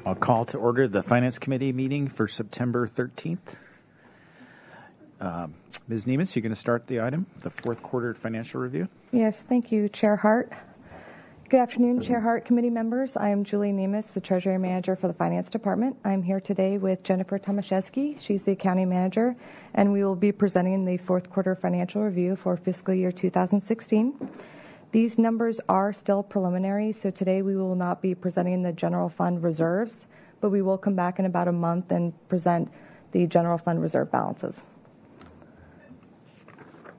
I'll call to order the Finance Committee meeting for September 13th. Ms. Nemes, you're going to start the item, the fourth quarter financial review? Yes, thank you, Chair Hart. Good afternoon, Chair Hart, committee members. I am Julie Nemes, the Treasury Manager for the Finance Department. I'm here today with Jennifer Tomaszewski. She's the Accounting Manager, and we will be presenting the fourth quarter financial review for fiscal year 2016. These numbers are still preliminary, so today we will not be presenting the general fund reserves, but we will come back in about a month and present the general fund reserve balances.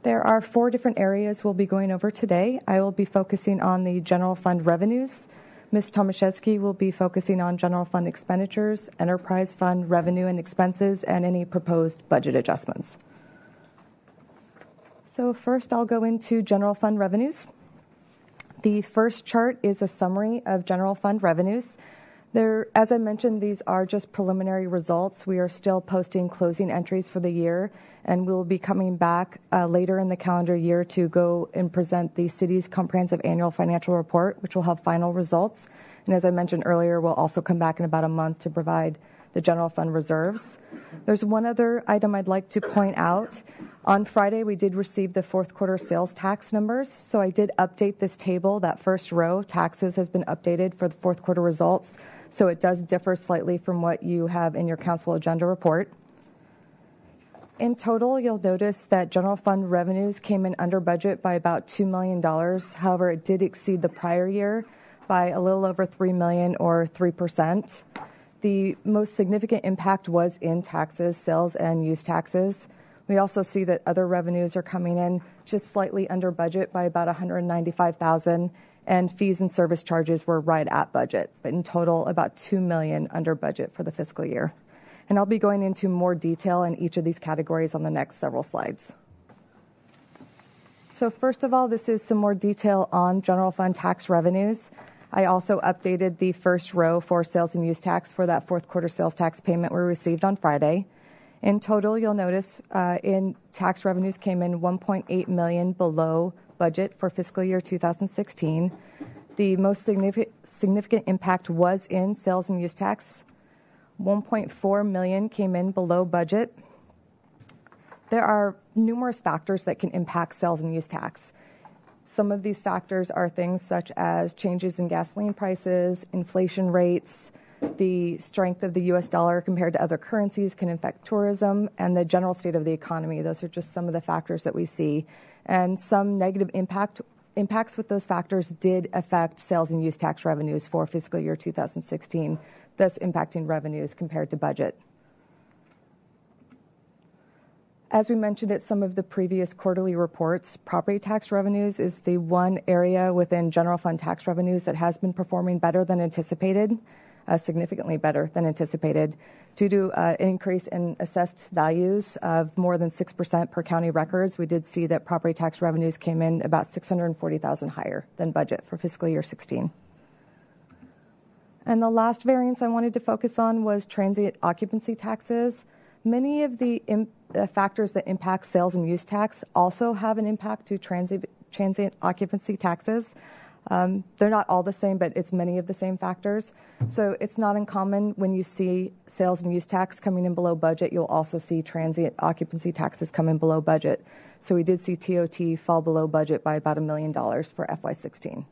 There are 4 different areas we'll be going over today. I will be focusing on the general fund revenues. Ms. Tomaszewski will be focusing on general fund expenditures, enterprise fund revenue and expenses, and any proposed budget adjustments. So first I'll go into general fund revenues. The first chart is a summary of general fund revenues. As I mentioned, these are just preliminary results. We are still posting closing entries for the year, and we'll be coming back later in the calendar year to go and present the city's comprehensive annual financial report, which will have final results. And as I mentioned earlier, we'll also come back in about a month to provide the general fund reserves. There's one other item I'd like to point out. On Friday, we did receive the fourth quarter sales tax numbers, so I did update this table. That first row, taxes, has been updated for the fourth quarter results, so it does differ slightly from what you have in your council agenda report. In total, you'll notice that general fund revenues came in under budget by about $2 million. However, it did exceed the prior year by a little over $3 million or 3%. The most significant impact was in taxes, sales and use taxes. We also see that other revenues are coming in just slightly under budget by about $195,000, and fees and service charges were right at budget, but in total about $2 million under budget for the fiscal year. And I'll be going into more detail in each of these categories on the next several slides. So first of all, this is some more detail on general fund tax revenues. I also updated the first row for sales and use tax for that fourth quarter sales tax payment we received on Friday. In total, you'll notice in tax revenues came in $1.8 million below budget for fiscal year 2016. The most significant impact was in sales and use tax. $1.4 million came in below budget. There are numerous factors that can impact sales and use tax. Some of these factors are things such as changes in gasoline prices, inflation rates, the strength of the U.S. dollar compared to other currencies can affect tourism, and the general state of the economy. Those are just some of the factors that we see. And some negative impacts with those factors did affect sales and use tax revenues for fiscal year 2016, thus impacting revenues compared to budget. As we mentioned at some of the previous quarterly reports, property tax revenues is the one area within general fund tax revenues that has been performing better than anticipated. Significantly better than anticipated due to an increase in assessed values of more than 6% per county records. We did see that property tax revenues came in about $640,000 higher than budget for fiscal year 16. And the last variance I wanted to focus on was transient occupancy taxes. Many of the factors that impact sales and use tax also have an impact to transient occupancy taxes. They're not all the same, but it's many of the same factors. So it's not uncommon when you see sales and use tax coming in below budget, you'll also see transient occupancy taxes come in below budget. So we did see TOT fall below budget by about $1 million for FY16.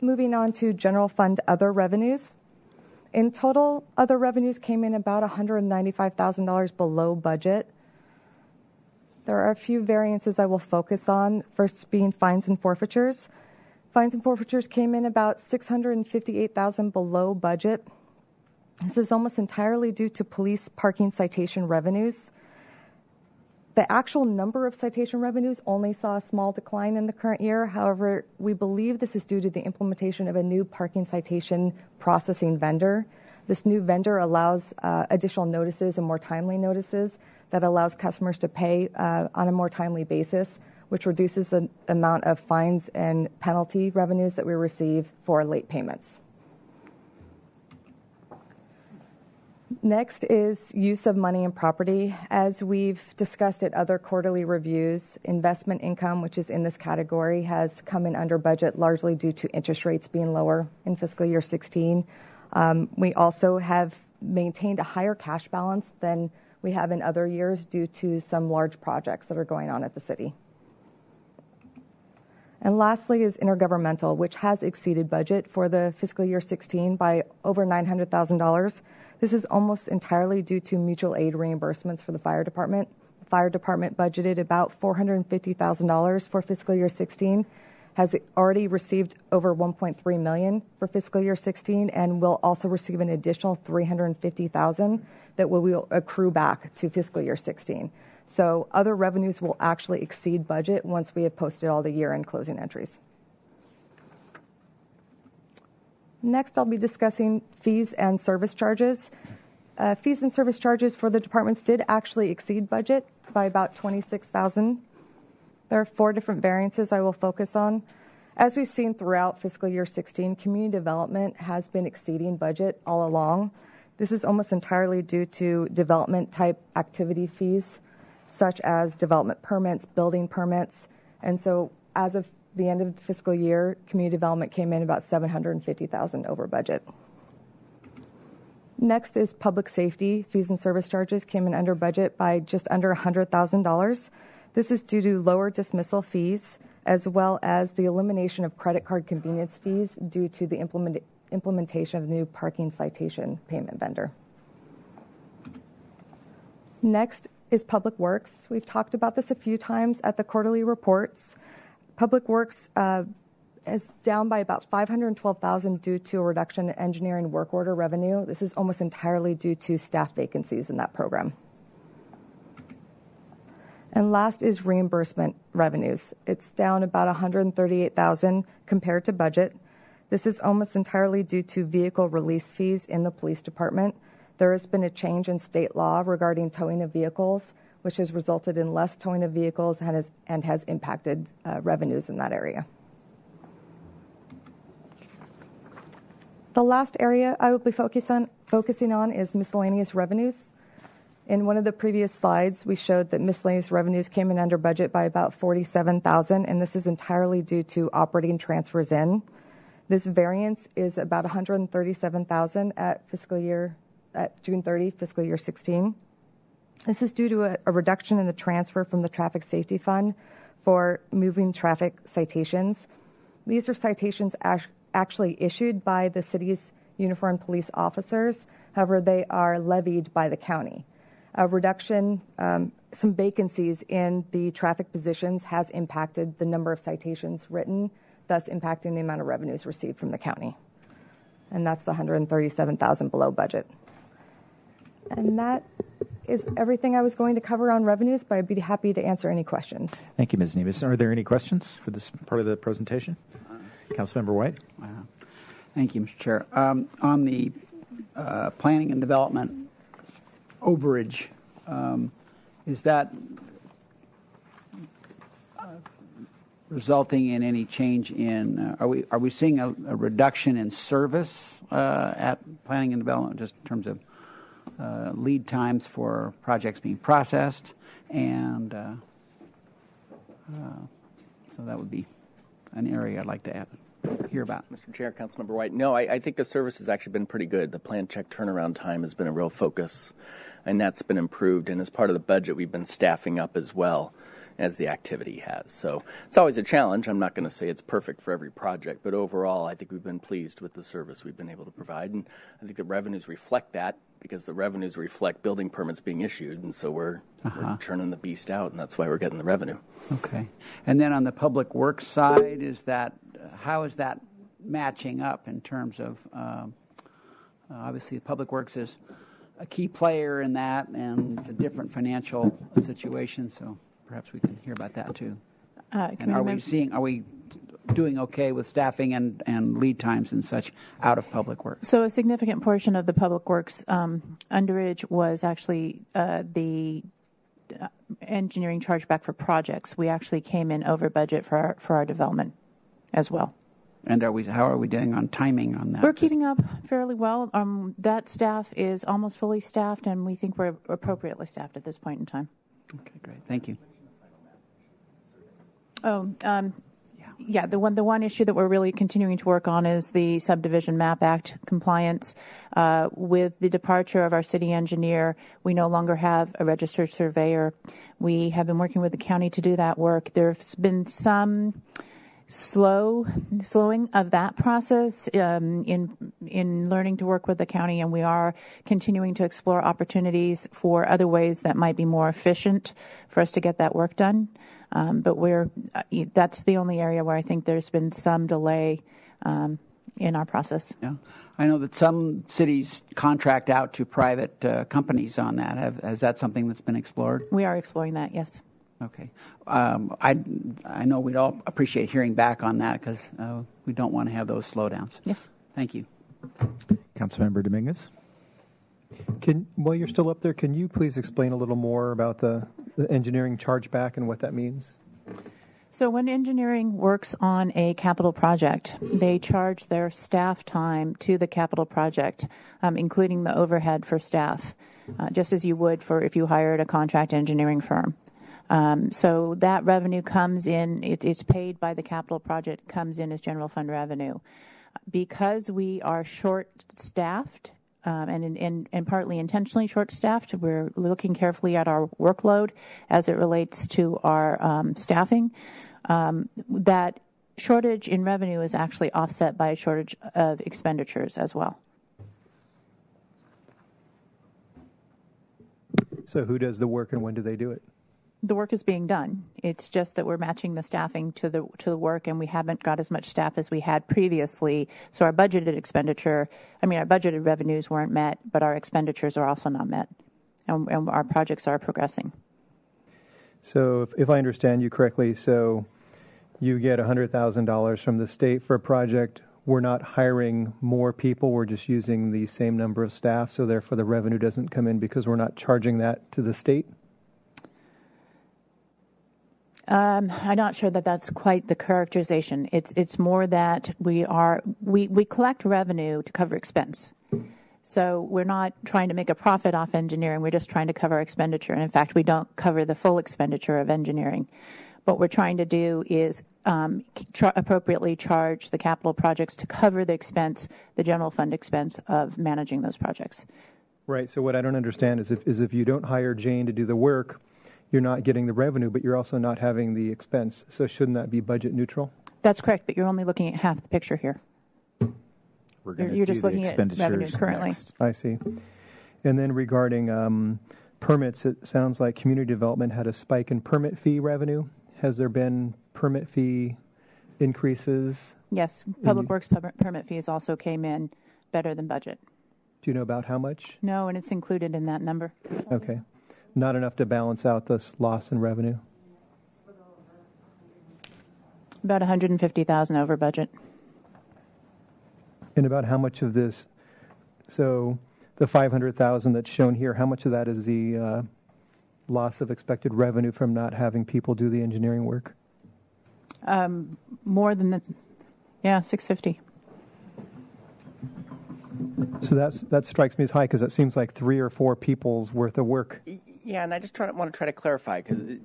Moving on to general fund other revenues. In total, other revenues came in about $195,000 below budget. There are a few variances I will focus on, first being fines and forfeitures. Fines and forfeitures came in about $658,000 below budget. This is almost entirely due to police parking citation revenues. The actual number of citation revenues only saw a small decline in the current year. However, we believe this is due to the implementation of a new parking citation processing vendor. This new vendor allows additional notices and more timely notices that allows customers to pay on a more timely basis, which reduces the amount of fines and penalty revenues that we receive for late payments. Next is use of money and property. As we've discussed at other quarterly reviews, investment income, which is in this category, has come in under budget largely due to interest rates being lower in fiscal year 16. We also have maintained a higher cash balance than we have in other years due to some large projects that are going on at the city. And lastly is intergovernmental, which has exceeded budget for the fiscal year 16 by over $900,000. This is almost entirely due to mutual aid reimbursements for the fire department. The fire department budgeted about $450,000 for fiscal year 16, has already received over $1.3 million for fiscal year 16, and will also receive an additional $350,000 that will accrue back to fiscal year 16. So other revenues will actually exceed budget once we have posted all the year-end closing entries. Next, I'll be discussing fees and service charges. Fees and service charges for the departments did actually exceed budget by about $26,000. There are 4 different variances I will focus on. As we've seen throughout fiscal year 16, community development has been exceeding budget all along. This is almost entirely due to development-type activity fees, such as development permits, building permits. And so as of the end of the fiscal year, community development came in about $750,000 over budget. Next is public safety. Fees and service charges came in under budget by just under $100,000. This is due to lower dismissal fees, as well as the elimination of credit card convenience fees due to the implementation of the new parking citation payment vendor. Next is Public Works. We've talked about this a few times at the quarterly reports. Public Works is down by about $512,000 due to a reduction in engineering work order revenue. This is almost entirely due to staff vacancies in that program. And last is reimbursement revenues. It's down about $138,000 compared to budget. This is almost entirely due to vehicle release fees in the police department. There has been a change in state law regarding towing of vehicles, which has resulted in less towing of vehicles and has impacted revenues in that area. The last area I will be focusing on is miscellaneous revenues. In one of the previous slides, we showed that miscellaneous revenues came in under budget by about $47,000, and this is entirely due to operating transfers in. This variance is about $137,000 at June 30, fiscal year 16. This is due to a reduction in the transfer from the Traffic Safety Fund for moving traffic citations. These are citations actually issued by the city's uniformed police officers. However, they are levied by the county. A reduction, some vacancies in the traffic positions has impacted the number of citations written, thus impacting the amount of revenues received from the county. And that's the $137,000 below budget. And that is everything I was going to cover on revenues, but I'd be happy to answer any questions. Thank you, Ms. Nevis. Are there any questions for this part of the presentation? Councilmember White. Thank you, Mr. Chair. On the planning and development overage, is that resulting in any change in? Are we seeing a reduction in service at planning and development, just in terms of lead times for projects being processed, and so that would be an area I'd like to hear about. Mr. Chair, Councilmember White. No, I think the service has actually been pretty good. The plan check turnaround time has been a real focus, and that's been improved. And as part of the budget, we've been staffing up as well as the activity has. So it's always a challenge. I'm not going to say it's perfect for every project, but overall, I think we've been pleased with the service we've been able to provide. And I think the revenues reflect that, because the revenues reflect building permits being issued. And so we're churning the beast out, and that's why we're getting the revenue. Okay. And then on the public works side, how is that matching up in terms of, obviously public works is a key player in that, and it's a different financial situation, so perhaps we can hear about that too. And are we doing okay with staffing and lead times and such out of public works? So a significant portion of the public works underage was actually the engineering chargeback for projects. We actually came in over budget for our development as well. And how are we doing on timing on that? We're keeping up fairly well. That staff is almost fully staffed, and we think we're appropriately staffed at this point in time. Okay, great. Thank you. Oh, yeah. The one issue that we're really continuing to work on is the Subdivision Map Act compliance. With the departure of our city engineer, we no longer have a registered surveyor. We have been working with the county to do that work. There's been some slowing of that process in learning to work with the county, and we are continuing to explore opportunities for other ways that might be more efficient for us to get that work done. But that's the only area where I think there's been some delay in our process. Yeah, I know that some cities contract out to private companies on that. Has that something that's been explored? We are exploring that, yes. Okay. I know we'd all appreciate hearing back on that because we don't want to have those slowdowns. Yes. Thank you. Councilmember Dominguez. While you're still up there, can you please explain a little more about the engineering chargeback and what that means? So when engineering works on a capital project, they charge their staff time to the capital project, including the overhead for staff, just as you would for if you hired a contract engineering firm. So that revenue comes in, it's paid by the capital project, comes in as general fund revenue. Because we are short-staffed, and partly intentionally short-staffed, we're looking carefully at our workload as it relates to our staffing. That shortage in revenue is actually offset by a shortage of expenditures as well. So who does the work and when do they do it? The work is being done. It's just that we're matching the staffing to the work, and we haven't got as much staff as we had previously. So our budgeted revenues weren't met, but our expenditures are also not met, and our projects are progressing. So if I understand you correctly, so you get $100,000 from the state for a project. We're not hiring more people. We're just using the same number of staff. So therefore the revenue doesn't come in because we're not charging that to the state? I'm not sure that that's quite the characterization. It's more that we collect revenue to cover expense. So we're not trying to make a profit off engineering. We're just trying to cover expenditure. And in fact, we don't cover the full expenditure of engineering. What we're trying to do is appropriately charge the capital projects to cover the expense, the general fund expense of managing those projects. Right. So what I don't understand is if you don't hire Jane to do the work, you're not getting the revenue, but you're also not having the expense. So shouldn't that be budget neutral? That's correct, but you're only looking at half the picture here. You're just looking at revenue currently. Next. I see. And then regarding permits, it sounds like community development had a spike in permit fee revenue. Has there been permit fee increases? Yes, Public Works permit fees also came in better than budget. Do you know about how much? No, and it's included in that number. Okay. Not enough to balance out this loss in revenue? About $150,000 over budget. And about how much of this, so the $500,000 that's shown here, how much of that is the loss of expected revenue from not having people do the engineering work? More than $650,000. So that strikes me as high because that seems like 3 or 4 people's worth of work. Yeah, and I just want to try to clarify because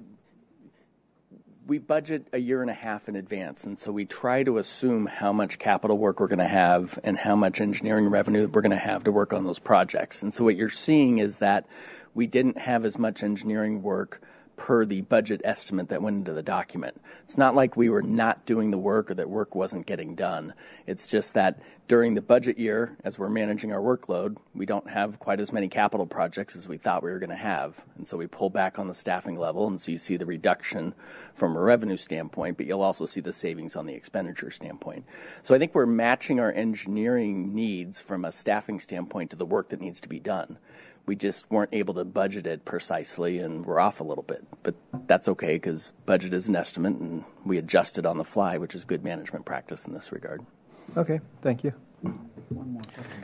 we budget a year and a half in advance, and so we try to assume how much capital work we're going to have and how much engineering revenue we're going to have to work on those projects. And so what you're seeing is that we didn't have as much engineering work per the budget estimate that went into the document. It's not like we were not doing the work or that work wasn't getting done. It's just that during the budget year, as we're managing our workload, we don't have quite as many capital projects as we thought we were going to have. And so we pull back on the staffing level, and so you see the reduction from a revenue standpoint, but you'll also see the savings on the expenditure standpoint. So I think we're matching our engineering needs from a staffing standpoint to the work that needs to be done. We just weren't able to budget it precisely, and we're off a little bit. But that's okay because budget is an estimate, and we adjust it on the fly, which is good management practice in this regard. Okay, thank you.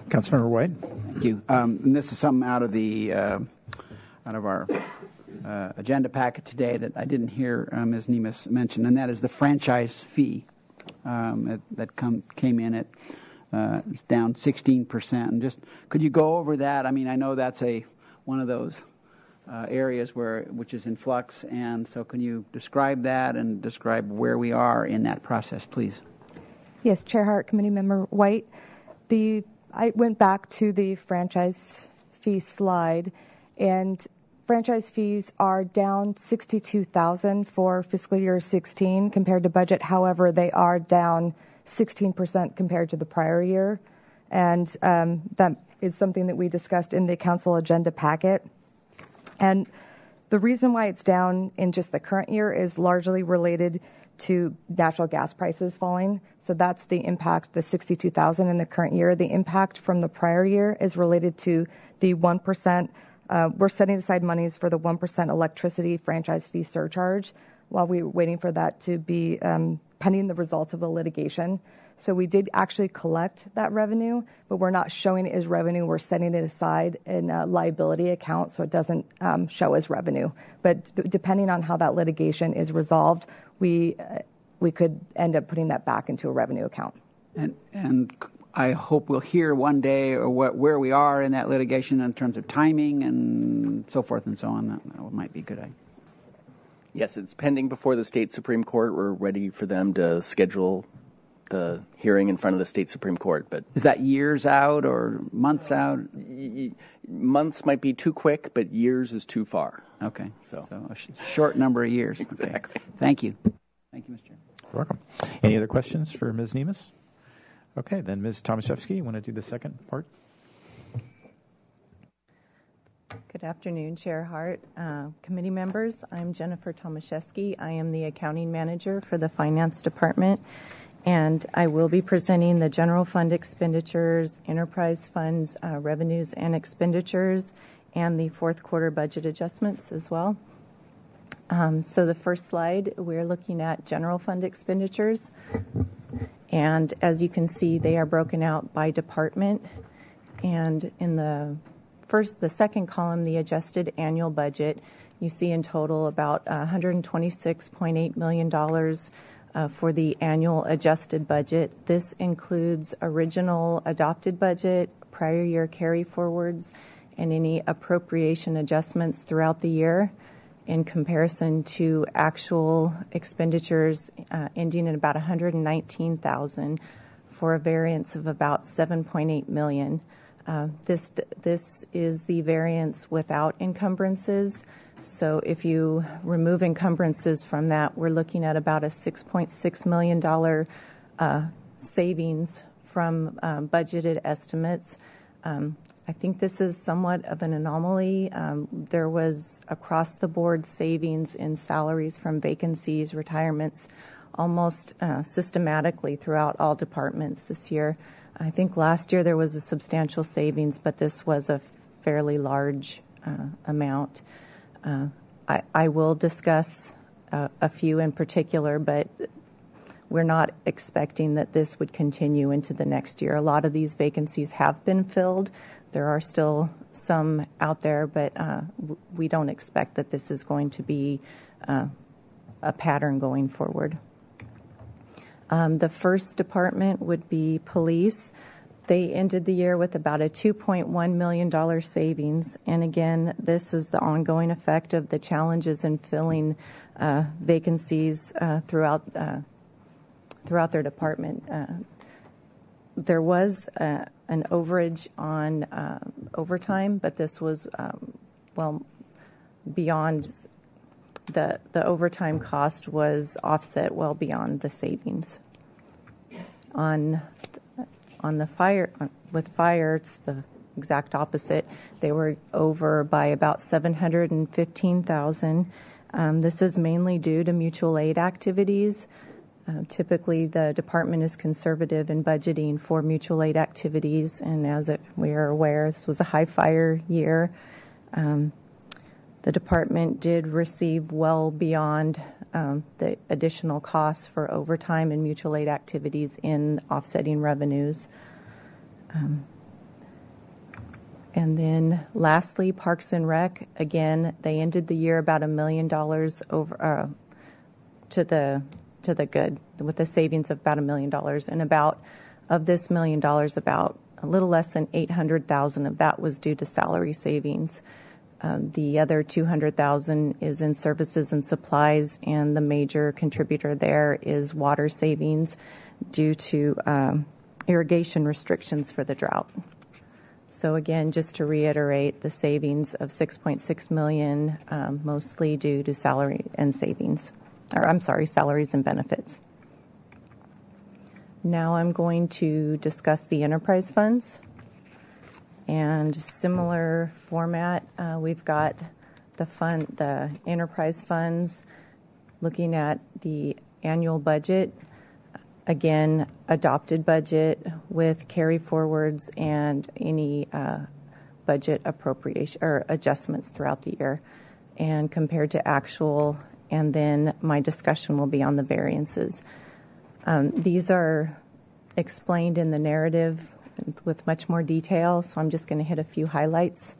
Councilmember White. Thank you. And this is something out of our agenda packet today that I didn't hear Ms. Nemes mention, and that is the franchise fee. came in at it's down 16%. And just could you go over that? I mean, I know that's one of those areas which is in flux, and so can you describe that and describe where we are in that process, please? Yes, Chair Hart, Committee Member White. I went back to the franchise fee slide, and franchise fees are down $62,000 for fiscal year 16 compared to budget. However, they are down 16% compared to the prior year, and that is something that we discussed in the council agenda packet. And the reason why it's down in just the current year is largely related to natural gas prices falling. So that's the impact, the $62,000 in the current year. The impact from the prior year is related to the 1%. We're setting aside monies for the 1% electricity franchise fee surcharge while we're waiting for that to be pending the results of the litigation. So we did actually collect that revenue, but we're not showing it as revenue. We're setting it aside in a liability account so it doesn't show as revenue. But depending on how that litigation is resolved, we could end up putting that back into a revenue account. And I hope we'll hear one day or where we are in that litigation in terms of timing and so forth and so on. That might be a good idea. Yes, it's pending before the state Supreme Court. We're ready for them to schedule the hearing in front of the state Supreme Court. But is that years out or months out? Months might be too quick, but years is too far. Okay, so a short number of years. Exactly. Okay. Thank you. Thank you, Mr. Chairman. You're welcome. Any other questions for Ms. Nemes? Okay, then Ms. Tomaszewski, you want to do the second part? Good afternoon, Chair Hart, committee members. I'm Jennifer Tomaszewski. I am the accounting manager for the finance department, and I will be presenting the general fund expenditures, enterprise funds, revenues and expenditures, and the fourth quarter budget adjustments as well. So the first slide, we're looking at general fund expenditures. And as you can see, they are broken out by department. And in the second column, the adjusted annual budget, you see in total about $126.8 million for the annual adjusted budget. This includes original adopted budget, prior year carry forwards, and any appropriation adjustments throughout the year in comparison to actual expenditures ending at about $119,000 for a variance of about $7.8 million. This is the variance without encumbrances. So if you remove encumbrances from that, we're looking at about a $6.6 million savings from budgeted estimates. I think this is somewhat of an anomaly. There was across-the-board savings in salaries from vacancies, retirements, almost systematically throughout all departments this year. I think last year there was a substantial savings, but this was a fairly large amount. I will discuss a few in particular, but we're not expecting that this would continue into the next year. A lot of these vacancies have been filled. There are still some out there, but we don't expect that this is going to be a pattern going forward. The first department would be police. They ended the year with about a $2.1 million savings. And again, this is the ongoing effect of the challenges in filling vacancies throughout their department. There was an overage on overtime, but this was beyond the overtime cost was offset well beyond the savings. On the fire, with fire, it's the exact opposite. They were over by about $715,000. This is mainly due to mutual aid activities. Typically, the department is conservative in budgeting for mutual aid activities, and we are aware, this was a high fire year. The department did receive well beyond the additional costs for overtime and mutual aid activities in offsetting revenues. And then lastly, Parks and Rec, again, they ended the year about $1 million over to to the good with a savings of about $1 million. And about of this $1 million, about a little less than 800,000 of that was due to salary savings. The other 200,000 is in services and supplies, and the major contributor there is water savings due to irrigation restrictions for the drought. So again, just to reiterate, the savings of $6.6 million, mostly due to salary and savings, or I'm sorry, salaries and benefits. Now I'm going to discuss the enterprise funds. And similar format, we've got the enterprise funds looking at the annual budget, again, adopted budget with carry forwards and any budget appropriation or adjustments throughout the year, and compared to actual, and then my discussion will be on the variances. These are explained in the narrative with much more detail, so I'm just going to hit a few highlights.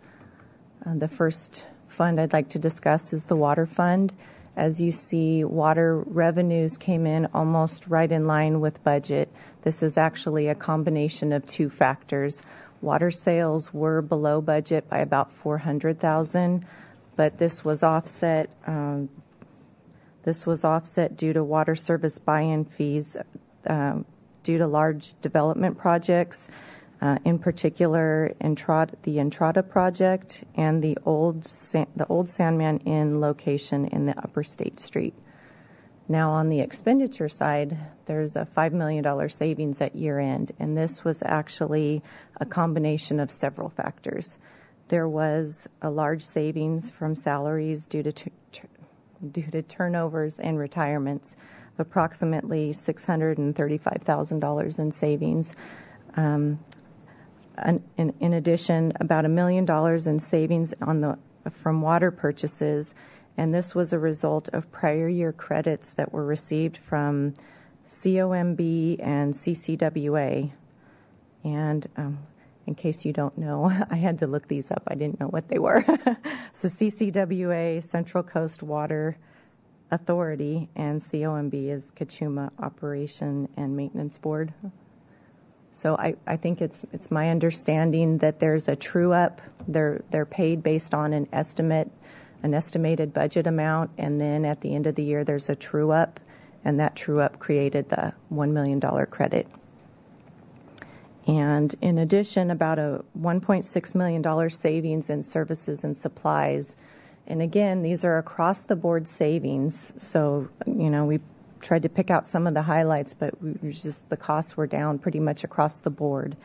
The first fund I'd like to discuss is the water fund. As you see, water revenues came in almost right in line with budget. This is actually a combination of two factors. Water sales were below budget by about $400,000, but this was offset. This was offset due to water service buy-in fees due to large development projects, in particular the Entrada project and the old Sandman Inn location in the Upper State Street. Now on the expenditure side, there's a $5 million savings at year end, and this was actually a combination of several factors. There was a large savings from salaries due to turnovers and retirements, approximately $635,000 in savings. In addition, about $1 million in savings from water purchases, and this was a result of prior year credits that were received from COMB and CCWA. And in case you don't know, I had to look these up. I didn't know what they were. So CCWA, Central Coast Water Authority, and COMB is Kachuma Operation and Maintenance Board. So I think it's my understanding that there's a true up. They're paid based on an estimated budget amount, and then at the end of the year there's a true up, and that true up created the $1 million credit. And in addition, about a $1.6 million savings in services and supplies. And again, these are across the board savings. So, we tried to pick out some of the highlights, but the costs were down pretty much across the board.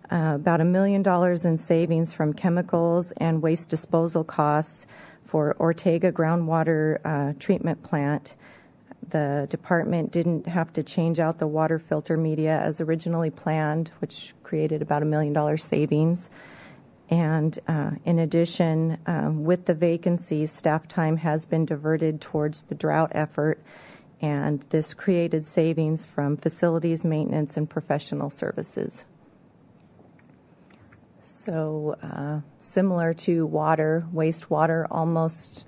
About $1 million in savings from chemicals and waste disposal costs for Ortega groundwater treatment plant. The department didn't have to change out the water filter media as originally planned, which created about $1 million savings. And in addition, with the vacancies, staff time has been diverted towards the drought effort, and this created savings from facilities maintenance and professional services. So similar to water, wastewater almost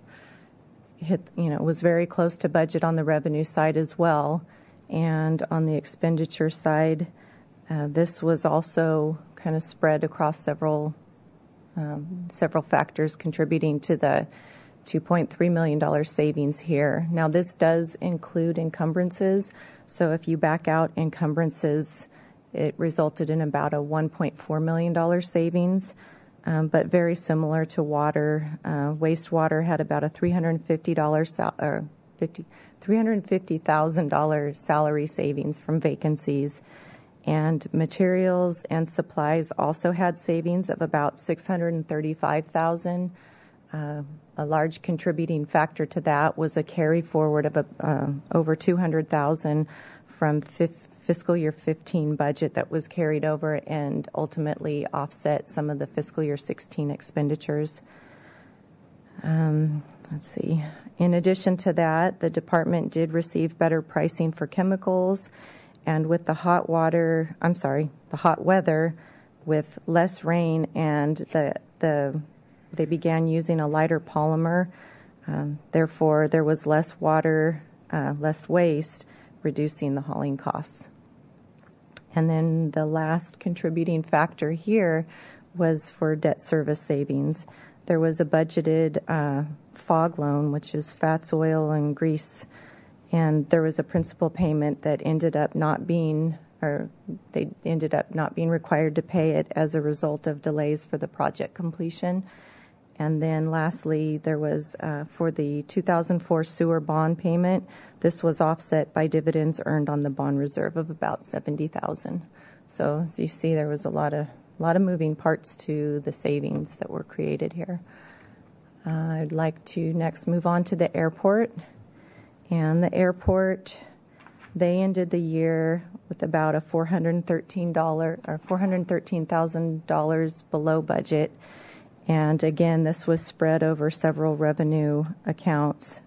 was very close to budget on the revenue side as well. And on the expenditure side, this was also kind of spread across several factors contributing to the $2.3 million savings here. Now, this does include encumbrances. So if you back out encumbrances, it resulted in about a $1.4 million savings. But very similar to water, wastewater had about a $350,000 salary savings from vacancies, and materials and supplies also had savings of about $635,000. A large contributing factor to that was a carry forward of over $200,000 from fiscal year 15 budget that was carried over and ultimately offset some of the fiscal year 16 expenditures. Let's see. In addition to that, the department did receive better pricing for chemicals, and with the hot weather with less rain, and they began using a lighter polymer. Therefore, there was less water, less waste, reducing the hauling costs. And then the last contributing factor here was for debt service savings. There was a budgeted FOG loan, which is fats, oil, and grease, and there was a principal payment that ended up not being, or they ended up not being required to pay it as a result of delays for the project completion. And then lastly, there was for the 2004 sewer bond payment, this was offset by dividends earned on the bond reserve of about $70,000. So as you see, there was a lot of moving parts to the savings that were created here. I'd like to next move on to the airport. And the airport, they ended the year with about a $413,000 below budget. And again, this was spread over several revenue accounts.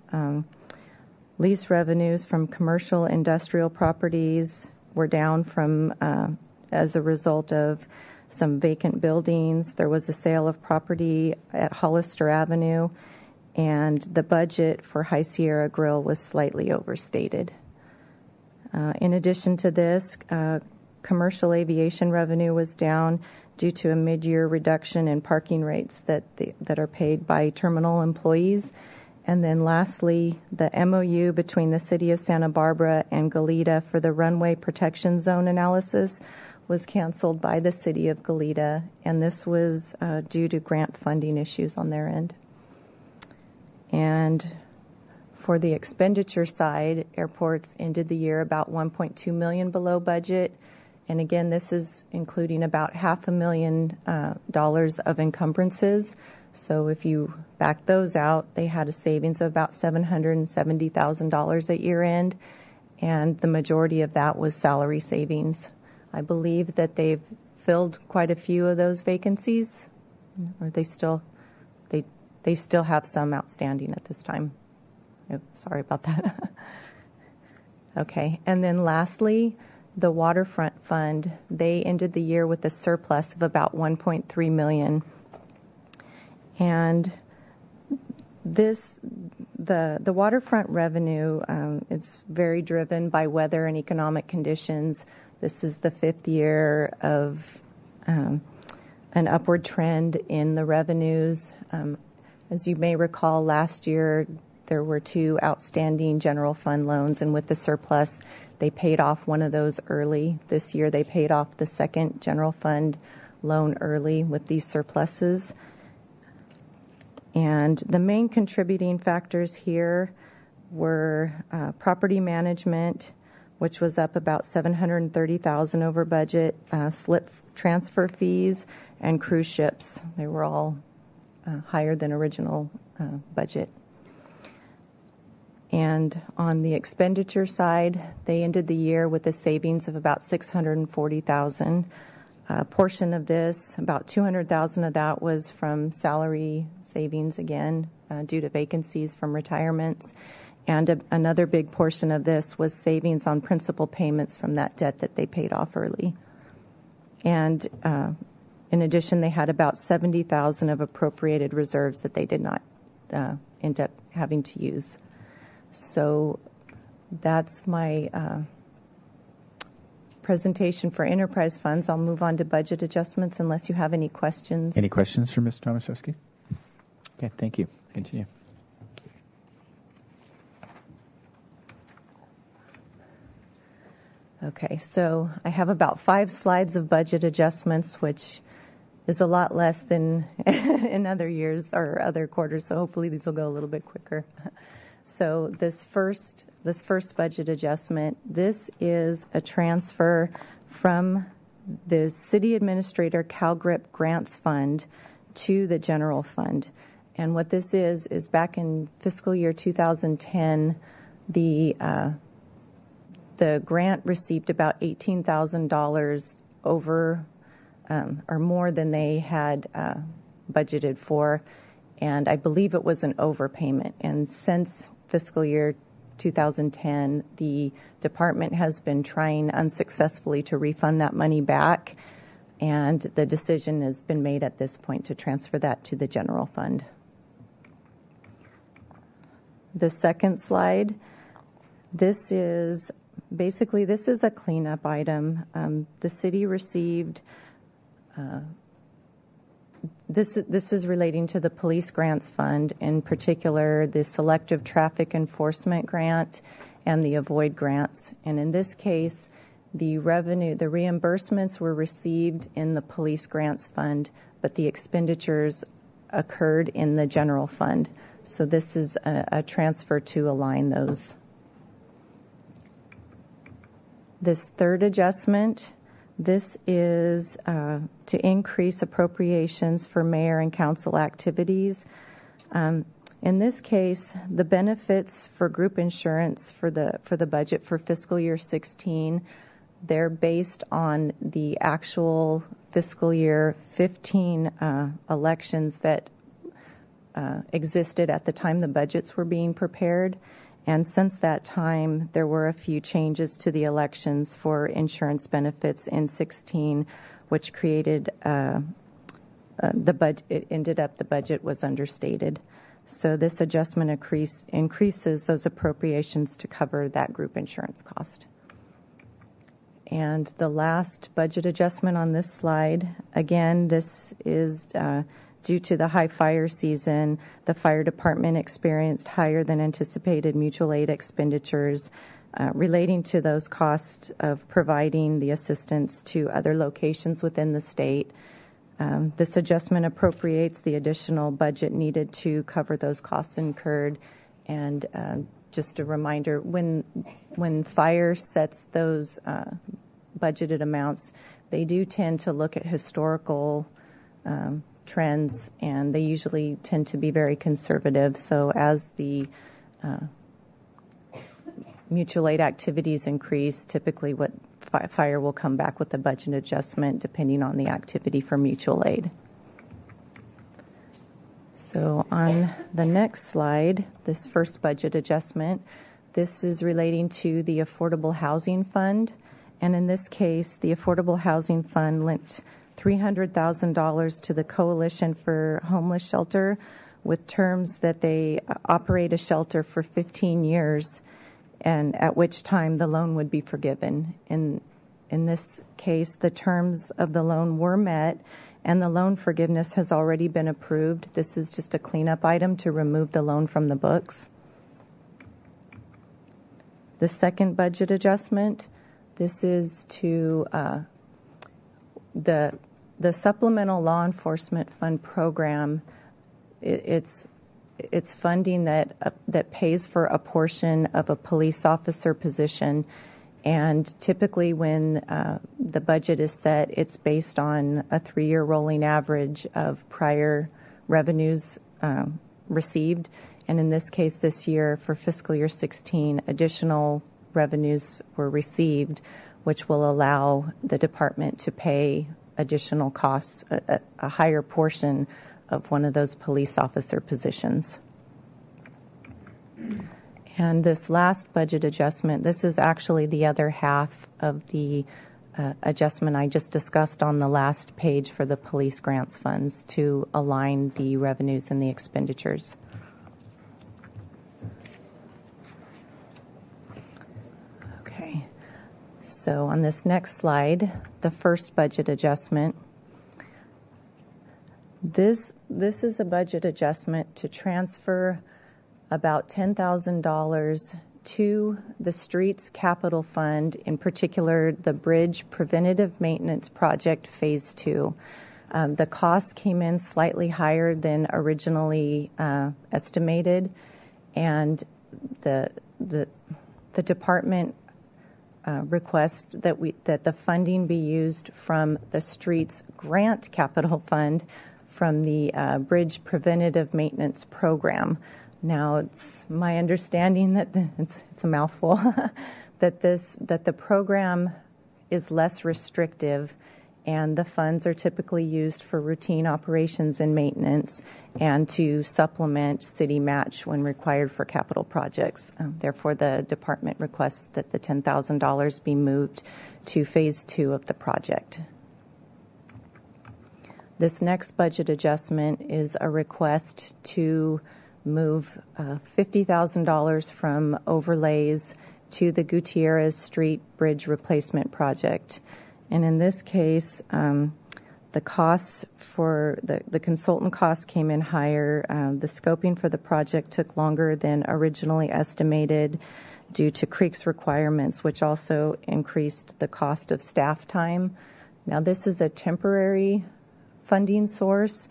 Lease revenues from commercial industrial properties were down from as a result of some vacant buildings. There was a sale of property at Hollister Avenue, and the budget for High Sierra Grill was slightly overstated. In addition to this, commercial aviation revenue was down due to a mid-year reduction in parking rates that are paid by terminal employees. And then lastly, the MOU between the City of Santa Barbara and Goleta for the runway protection zone analysis was canceled by the City of Goleta, and this was due to grant funding issues on their end. And for the expenditure side, airports ended the year about $1.2 million below budget. And again, this is including about $500,000 of encumbrances. So if you back those out, they had a savings of about $770,000 at year end, and the majority of that was salary savings. I believe that they've filled quite a few of those vacancies, or they still have some outstanding at this time. Oh, sorry about that. Okay, and then lastly, the waterfront fund, they ended the year with a surplus of about $1.3 million. And the waterfront revenue, it's very driven by weather and economic conditions. This is the 5th year of an upward trend in the revenues. As you may recall, last year there were 2 outstanding general fund loans, and with the surplus, they paid off one of those early. This year they paid off the second general fund loan early with these surpluses. And the main contributing factors here were property management, which was up about $730,000 over budget, slip transfer fees, and cruise ships. They were all higher than original budget. And on the expenditure side, they ended the year with a savings of about $640,000. A portion of this, about $200,000 of that, was from salary savings again, due to vacancies from retirements. And another big portion of this was savings on principal payments from that debt that they paid off early. And in addition, they had about $70,000 of appropriated reserves that they did not end up having to use. So that's my presentation for enterprise funds. I'll move on to budget adjustments unless you have any questions. Any questions for Ms. Tomaszewski? Okay, thank you. Continue. Okay, so I have about 5 slides of budget adjustments, which is a lot less than in other years or other quarters, so hopefully these will go a little bit quicker. So this first budget adjustment, this is a transfer from the City Administrator CalGRIP Grants Fund to the General Fund. And what this is back in fiscal year 2010, the grant received about $18,000 over or more than they had budgeted for, and I believe it was an overpayment. And since fiscal year 2010, the department has been trying unsuccessfully to refund that money back, and the decision has been made at this point to transfer that to the general fund. The second slide, this is basically, this is a cleanup item. The city received, this is relating to the Police Grants Fund, in particular the Selective Traffic Enforcement Grant and the Avoid Grants. And in this case, the reimbursements were received in the Police Grants Fund, but the expenditures occurred in the general fund. So this is a transfer to align those. This third adjustment, this is to increase appropriations for mayor and council activities. In this case, the benefits for group insurance for the budget for fiscal year 16, they're based on the actual fiscal year 15 elections that existed at the time the budgets were being prepared. And since that time, there were a few changes to the elections for insurance benefits in 16, which created the budget. It ended up the budget was understated. So this adjustment increases those appropriations to cover that group insurance cost. And the last budget adjustment on this slide, again, this is due to the high fire season. The fire department experienced higher than anticipated mutual aid expenditures relating to those costs of providing the assistance to other locations within the state. This adjustment appropriates the additional budget needed to cover those costs incurred. And just a reminder, when fire sets those budgeted amounts, they do tend to look at historical trends, and they usually tend to be very conservative. So as the mutual aid activities increase, typically what fire will come back with a budget adjustment depending on the activity for mutual aid. So on the next slide, this first budget adjustment, this is relating to the Affordable Housing Fund. And in this case, the Affordable Housing Fund lent $300,000 to the Coalition for Homeless Shelter with terms that they operate a shelter for 15 years, and at which time the loan would be forgiven. In this case, the terms of the loan were met, and the loan forgiveness has already been approved. This is just a cleanup item to remove the loan from the books. The second budget adjustment, this is to the Supplemental Law Enforcement Fund program. It's funding that pays for a portion of a police officer position, and typically when the budget is set, it's based on a 3-year rolling average of prior revenues received. And in this case, this year for fiscal year 16, additional revenues were received, which will allow the department to pay additional costs, a higher portion of one of those police officer positions. And this last budget adjustment, this is actually the other half of the adjustment I just discussed on the last page for the police grants funds to align the revenues and the expenditures. Okay, so on this next slide, the first budget adjustment, this is a budget adjustment to transfer about $10,000 to the Streets Capital Fund, in particular the Bridge Preventative Maintenance Project Phase 2. The cost came in slightly higher than originally estimated, and the department requests that the funding be used from the Streets Grant Capital Fund from the Bridge Preventative Maintenance Program. Now, it's my understanding that it's a mouthful that the program is less restrictive, and the funds are typically used for routine operations and maintenance, and to supplement city match when required for capital projects. Therefore, the department requests that the $10,000 be moved to Phase 2 of the project. This next budget adjustment is a request to move $50,000 from overlays to the Gutierrez Street Bridge Replacement Project. And in this case, the costs for the consultant costs came in higher. The scoping for the project took longer than originally estimated due to Creek's requirements, which also increased the cost of staff time. Now, this is a temporary funding source.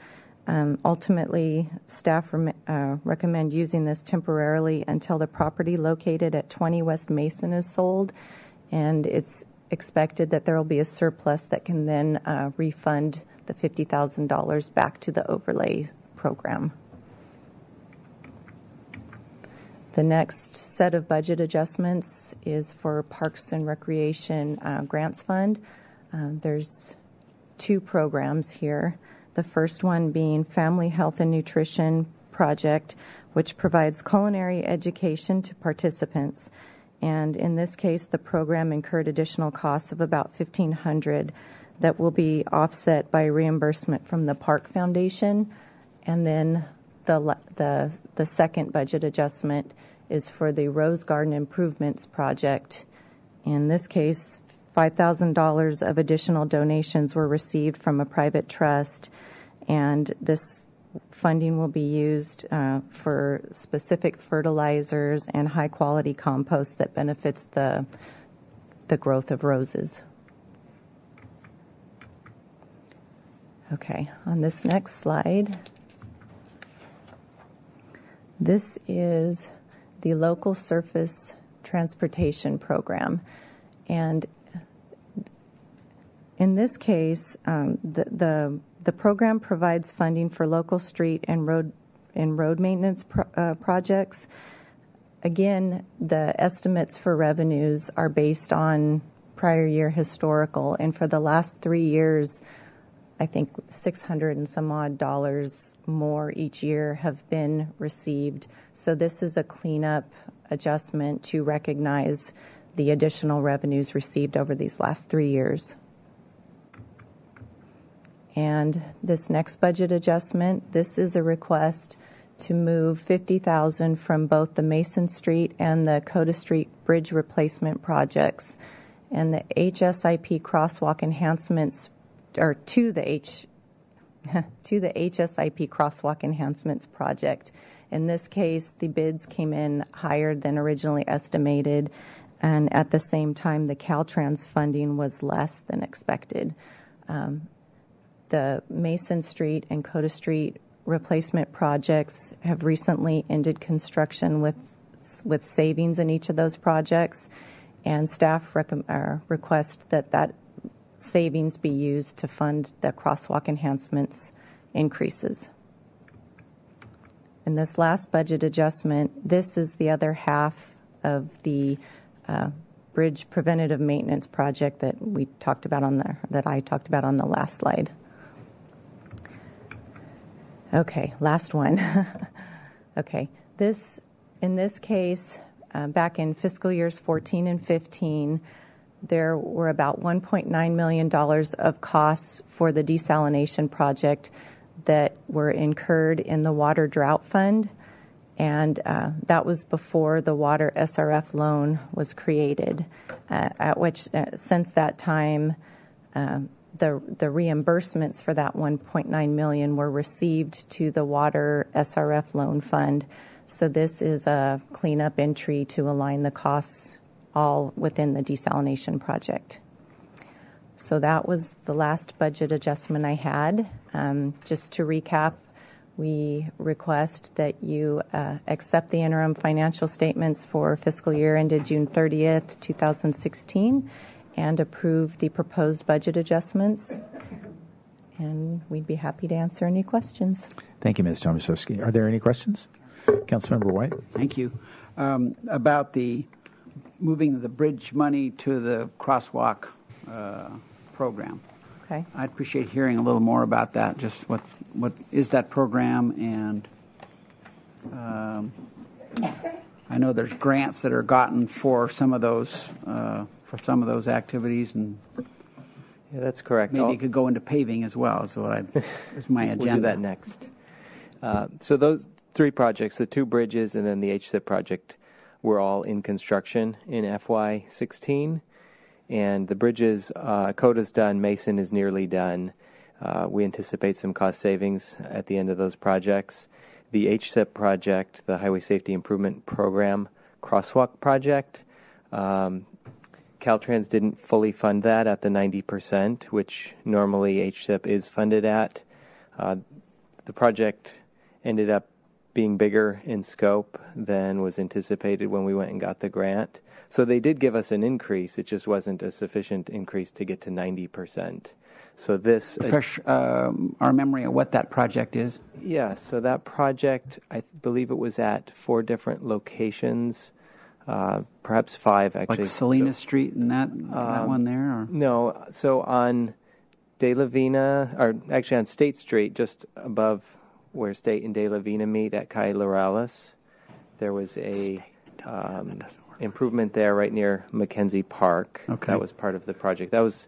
Ultimately, staff recommend using this temporarily until the property located at 20 West Mason is sold, and it's expected that there will be a surplus that can then refund the $50,000 back to the overlay program. The next set of budget adjustments is for Parks and Recreation Grants Fund. There's two programs here. The first one being Family Health and Nutrition Project, which provides culinary education to participants. And in this case, the program incurred additional costs of about $1,500 that will be offset by reimbursement from the Park Foundation. And then the second budget adjustment is for the Rose Garden Improvements Project. In this case, $5,000 of additional donations were received from a private trust, and this funding will be used for specific fertilizers and high-quality compost that benefits the growth of roses. Okay, on this next slide, this is the Local Surface Transportation Program. And in this case, the program provides funding for local street and road maintenance projects. Again, the estimates for revenues are based on prior year historical, and for the last 3 years, I think $600 and some odd dollars more each year have been received. So this is a cleanup adjustment to recognize the additional revenues received over these last 3 years. And this next budget adjustment, this is a request to move $50,000 from both the Mason Street and the Coda Street Bridge Replacement projects, and the HSIP crosswalk enhancements, or to the HSIP crosswalk enhancements project. In this case, the bids came in higher than originally estimated, and at the same time, the Caltrans funding was less than expected. The Mason Street and Coda Street replacement projects have recently ended construction with savings in each of those projects, and staff request that savings be used to fund the crosswalk enhancements increases. In this last budget adjustment, this is the other half of the bridge preventative maintenance project that we talked about that I talked about on the last slide. Okay, last one. Okay, in this case, back in fiscal years 14 and 15, there were about $1.9 million of costs for the desalination project that were incurred in the Water Drought Fund, and that was before the Water SRF loan was created, at which, since that time, the reimbursements for that $1.9 million were received to the Water SRF loan fund. So this is a cleanup entry to align the costs all within the desalination project. So that was the last budget adjustment I had. Just to recap, we request that you accept the interim financial statements for fiscal year ended June 30th, 2016, and approve the proposed budget adjustments. And we'd be happy to answer any questions. Thank you, Ms. Tomaszewski. Are there any questions? Councilmember White? Thank you. About the moving the bridge money to the crosswalk program. Okay. I'd appreciate hearing a little more about that. Just what is that program, and I know there's grants that are gotten for some of those activities, and yeah, that's correct. Maybe it could go into paving as well. Is my agenda. We'll do that next. So those three projects, the two bridges and then the HSIP project, were all in construction in FY16. And the bridges, Coda's done, Mason is nearly done. We anticipate some cost savings at the end of those projects. The HSIP project, the Highway Safety Improvement Program crosswalk project, Caltrans didn't fully fund that at the 90%, which normally HSIP is funded at. The project ended up being bigger in scope than was anticipated when we went and got the grant. So they did give us an increase. It just wasn't a sufficient increase to get to 90%. So this... Refresh our memory of what that project is. Yeah, so that project, I believe it was at 4 different locations, perhaps 5 actually. Like Salinas Street and that one there? Or? No, so on De La Vina, or actually on State Street, just above where State and De La Vina meet at Calle Lorales, there was a improvement there right near Mackenzie Park. Okay. That was part of the project. That was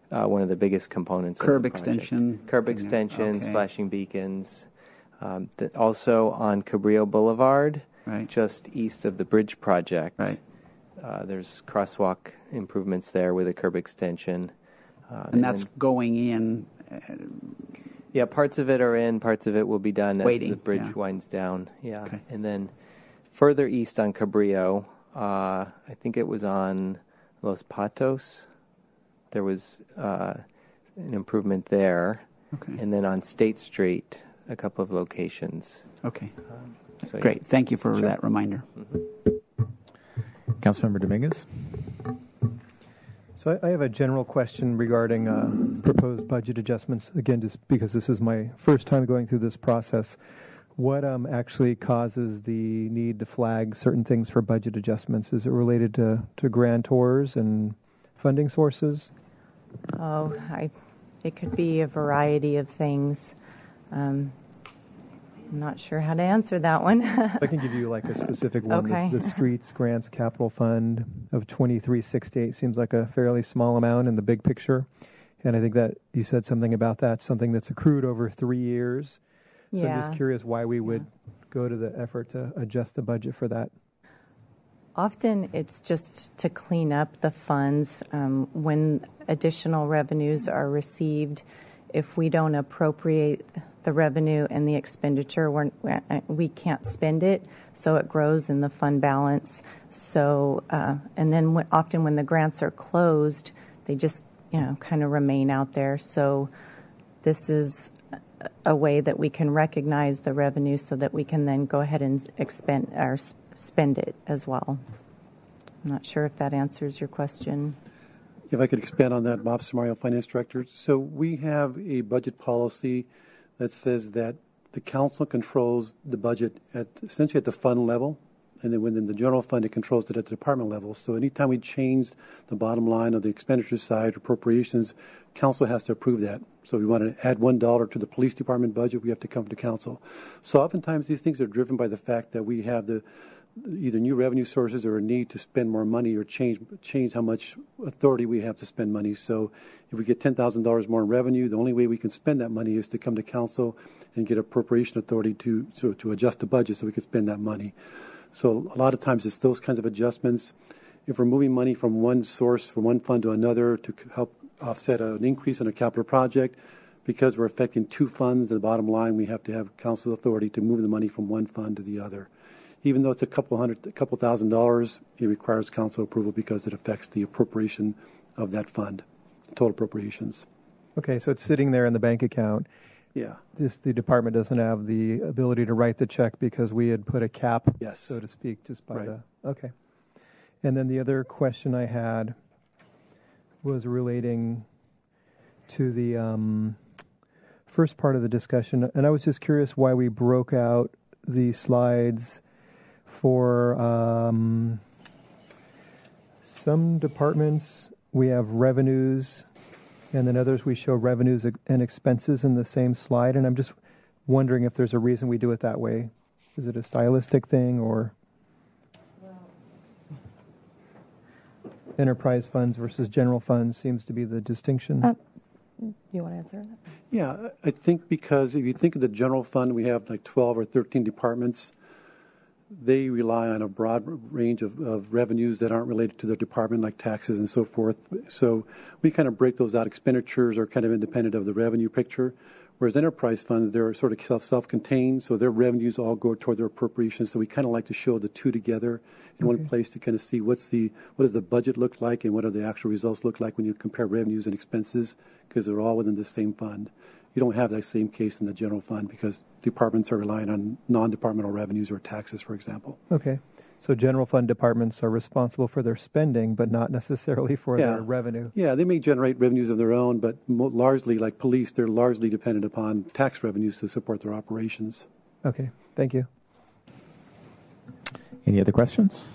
one of the biggest components Curb of the project. extension. Curb extensions, Okay. flashing beacons. Also on Cabrillo Boulevard, Right. just east of the bridge project. Right. There's crosswalk improvements there with a curb extension. And that's then, going in. yeah, parts of it are in, parts of it will be done Waiting, as the bridge yeah. winds down. Yeah. Okay. And then further east on Cabrillo, I think it was on Los Patos. There was an improvement there. Okay. And then on State Street, a couple of locations. Okay. So, yeah. Great. Thank you for Sure. that reminder. Councilmember Dominguez. So I have a general question regarding proposed budget adjustments. Again, just because this is my first time going through this process, what actually causes the need to flag certain things for budget adjustments? Is it related to grantors and funding sources? Oh, it could be a variety of things. I'm not sure how to answer that one. I can give you like a specific one. Okay. The Streets Grants Capital Fund of 2368 seems like a fairly small amount in the big picture. And I think that you said something about that, something that's accrued over 3 years. So I'm just curious why we would go to the effort to adjust the budget for that. Often it's just to clean up the funds when additional revenues are received. If we don't appropriate the revenue and the expenditure, we can't spend it, so it grows in the fund balance. So, and then often when the grants are closed, they just kind of remain out there. So this is a way that we can recognize the revenue so that we can then go ahead and spend it as well. I'm not sure if that answers your question. If I could expand on that, Bob Samario, Finance Director. So we have a budget policy that says that the council controls the budget essentially at the fund level, and then within the general fund, it controls it at the department level. So anytime we change the bottom line of the expenditure side, appropriations, council has to approve that. So we want to add $1 to the police department budget, we have to come to council. So oftentimes these things are driven by the fact that we have either new revenue sources or a need to spend more money or change how much authority we have to spend money. So if we get $10,000 more in revenue, the only way we can spend that money is to come to council and get appropriation authority to adjust the budget so we can spend that money. So a lot of times it's those kinds of adjustments. If we're moving money from one source, from one fund to another to help offset an increase in a capital project, because we're affecting 2 funds, the bottom line, we have to have council authority to move the money from one fund to the other. Even though it's a couple $1,000, it requires council approval because it affects the appropriation of that fund, total appropriations. Okay, so it's sitting there in the bank account. Yeah. The department doesn't have the ability to write the check because we had put a cap, Yes. so to speak, just by Right. okay. And then the other question I had was relating to the first part of the discussion, and I was just curious why we broke out the slides for some departments. We have revenues, and then others we show revenues and expenses in the same slide. And I'm just wondering if there's a reason we do it that way. Is it a stylistic thing, or enterprise funds versus general funds seems to be the distinction? You want to answer that? Yeah, I think because if you think of the general fund, we have like 12 or 13 departments. they rely on a broad range of revenues that aren't related to their department, like taxes and so forth. So we kind of break those out. Expenditures are kind of independent of the revenue picture, whereas enterprise funds, they're sort of self-contained, so their revenues all go toward their appropriations. So we kind of like to show the two together in one place to kind of see what does the budget look like and what are the actual results look like when you compare revenues and expenses, because they're all within the same fund. You don't have that same case in the general fund because departments are relying on non-departmental revenues or taxes, for example. Okay. So general fund departments are responsible for their spending, but not necessarily for their revenue. Yeah, they may generate revenues of their own, but largely, like police, they're largely dependent upon tax revenues to support their operations. Okay. Thank you. Any other questions?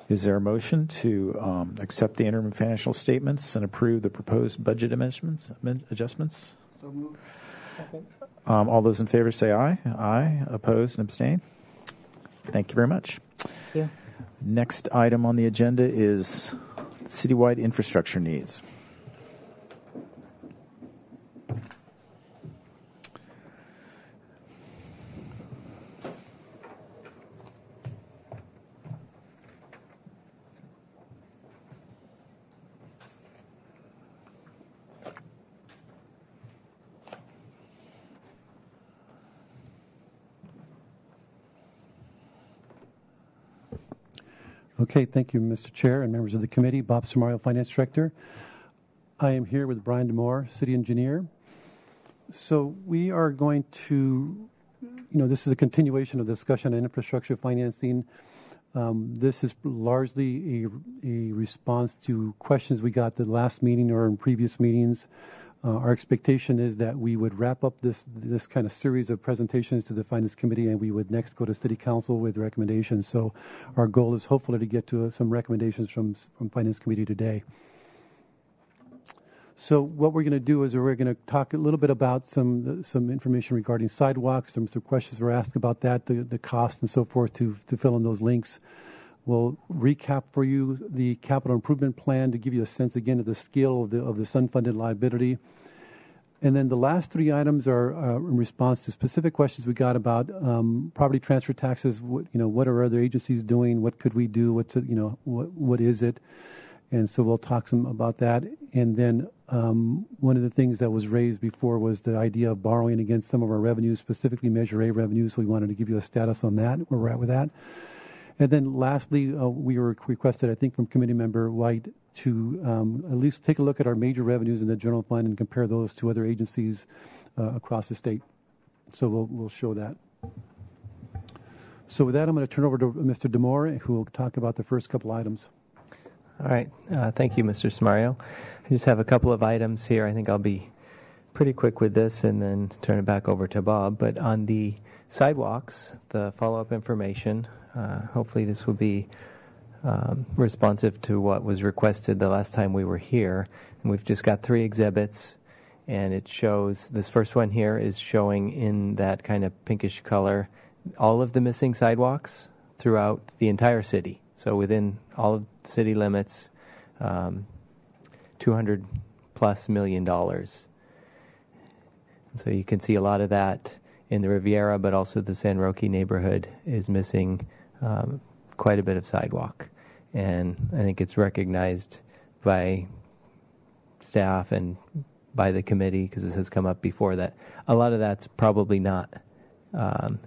Is there a motion to accept the interim financial statements and approve the proposed budget adjustments? So moved. Second. All those in favor say aye. Aye. Opposed and abstain? Thank you very much. Thank you. Next item on the agenda is citywide infrastructure needs. Okay, thank you, Mr. Chair and members of the committee. Bob Samario, Finance Director. I am here with Brian DeMore, City Engineer. So we are going to, this is a continuation of the discussion on infrastructure financing. This is largely a response to questions we got the last meeting or in previous meetings. Our expectation is that we would wrap up this kind of series of presentations to the Finance Committee, and we would next go to City Council with recommendations. So our goal is hopefully to get to some recommendations from Finance Committee today. So what we're going to do is we're going to talk a little bit about some information regarding sidewalks. Some questions were asked about that, the cost and so forth to fill in those links. We'll recap for you the capital improvement plan to give you a sense again of the scale of this unfunded liability. And then the last three items are in response to specific questions we got about property transfer taxes. What are other agencies doing? What could we do? What is it? And so we'll talk some about that. And then one of the things that was raised before was the idea of borrowing against some of our revenues, specifically Measure A revenues. So we wanted to give you a status on that, where we're at with that. And then lastly, we were requested, I think, from Committee Member White to at least take a look at our major revenues in the general fund and compare those to other agencies across the state. So we'll show that. So with that, I'm going to turn over to Mr. DeMore, who will talk about the first couple items. All right. Thank you, Mr. Samario. I just have a couple of items here. I think I'll be pretty quick with this and then turn it back over to Bob. But on the sidewalks, the follow-up information, hopefully this will be responsive to what was requested the last time we were here. And we've just got 3 exhibits, and it shows, this first one here is showing in that kind of pinkish color all of the missing sidewalks throughout the entire city. So within all of city limits, $200+ million. And so you can see a lot of that in the Riviera, but also the San Roque neighborhood is missing quite a bit of sidewalk. And I think it's recognized by staff and by the committee, because this has come up before, that a lot of that's probably not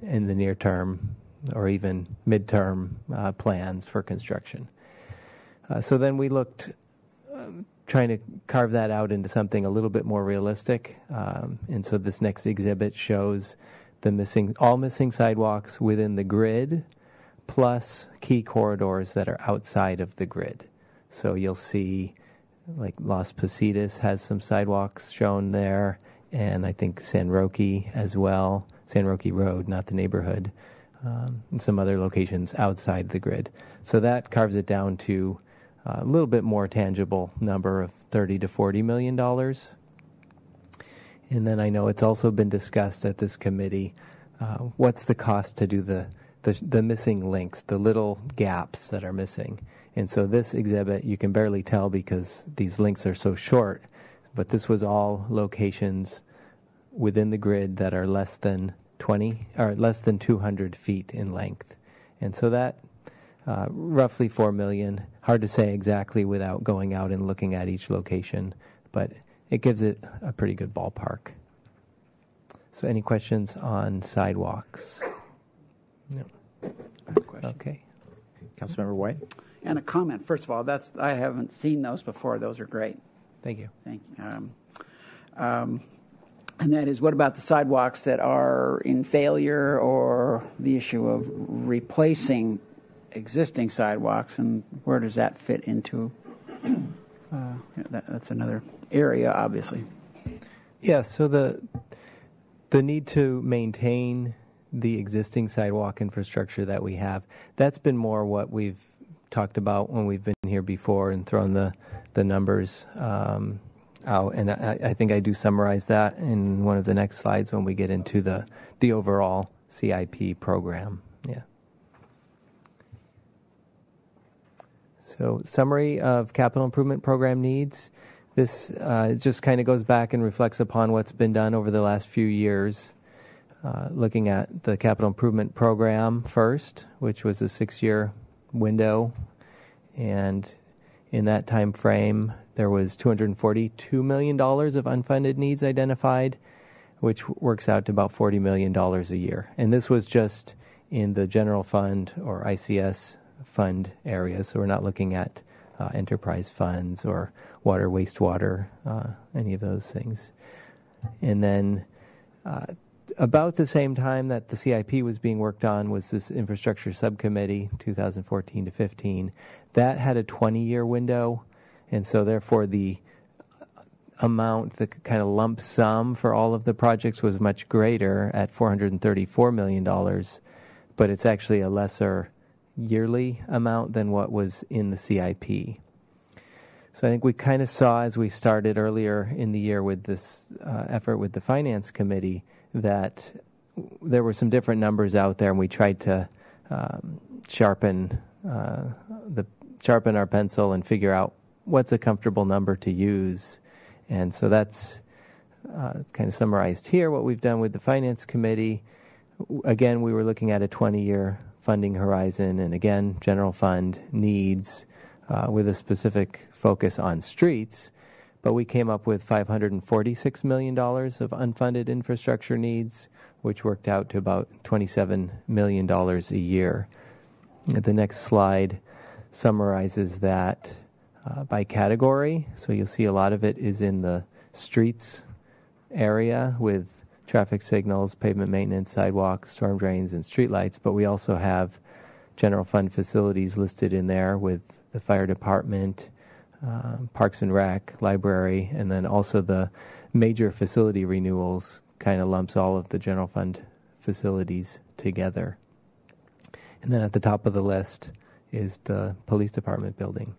in the near term or even midterm plans for construction. So then we looked, trying to carve that out into something a little bit more realistic. And so this next exhibit shows the all missing sidewalks within the grid, plus key corridors that are outside of the grid. So you'll see, like Las Positas has some sidewalks shown there, and I think San Roque as well, San Roque Road, not the neighborhood, and some other locations outside the grid. So that carves it down to a little bit more tangible number of $30 to $40 million. And then I know it's also been discussed at this committee, what's the cost to do the missing links, the little gaps that are missing. And so this exhibit, you can barely tell because these links are so short, but this was all locations within the grid that are less than less than 200 feet in length. And so that roughly $4 million. Hard to say exactly without going out and looking at each location, but it gives it a pretty good ballpark. So any questions on sidewalks? No. Okay. Councilmember White? And a comment. First of all, I haven't seen those before. Those are great. Thank you. Thank you. And that is, what about the sidewalks that are in failure, or the issue of replacing existing sidewalks, and where does that fit into? That's another area, obviously. Yeah, so the need to maintain the existing sidewalk infrastructure that we have, that's been more what we've talked about when we've been here before and thrown the numbers out. And I think I do summarize that in one of the next slides when we get into the overall CIP program. Yeah. So summary of capital improvement program needs. This just kind of goes back and reflects upon what's been done over the last few years. Looking at the capital improvement program first, which was a 6-year window. And in that time frame, there was $242 million of unfunded needs identified, which works out to about $40 million a year. And this was just in the general fund or ICS fund area, so we're not looking at enterprise funds or water, wastewater, any of those things. And then about the same time that the CIP was being worked on was this infrastructure subcommittee, 2014 to 15. That had a 20-year window, and so therefore the amount, the kind of lump sum for all of the projects was much greater at $434 million, but it's actually a lesser yearly amount than what was in the CIP. So I think we kind of saw as we started earlier in the year with this effort with the Finance Committee that there were some different numbers out there, and we tried to sharpen our pencil and figure out what's a comfortable number to use. And so that's kind of summarized here, what we've done with the Finance Committee. Again, we were looking at a 20-year funding horizon, and again, general fund needs with a specific focus on streets. But we came up with $546 million of unfunded infrastructure needs, which worked out to about $27 million a year. The next slide summarizes that by category. So you'll see a lot of it is in the streets area with traffic signals, pavement maintenance, sidewalks, storm drains, and streetlights. But we also have general fund facilities listed in there with the fire department, Parks and Rec, library, and then also the major facility renewals kind of lumps all of the general fund facilities together. And then at the top of the list is the police department building.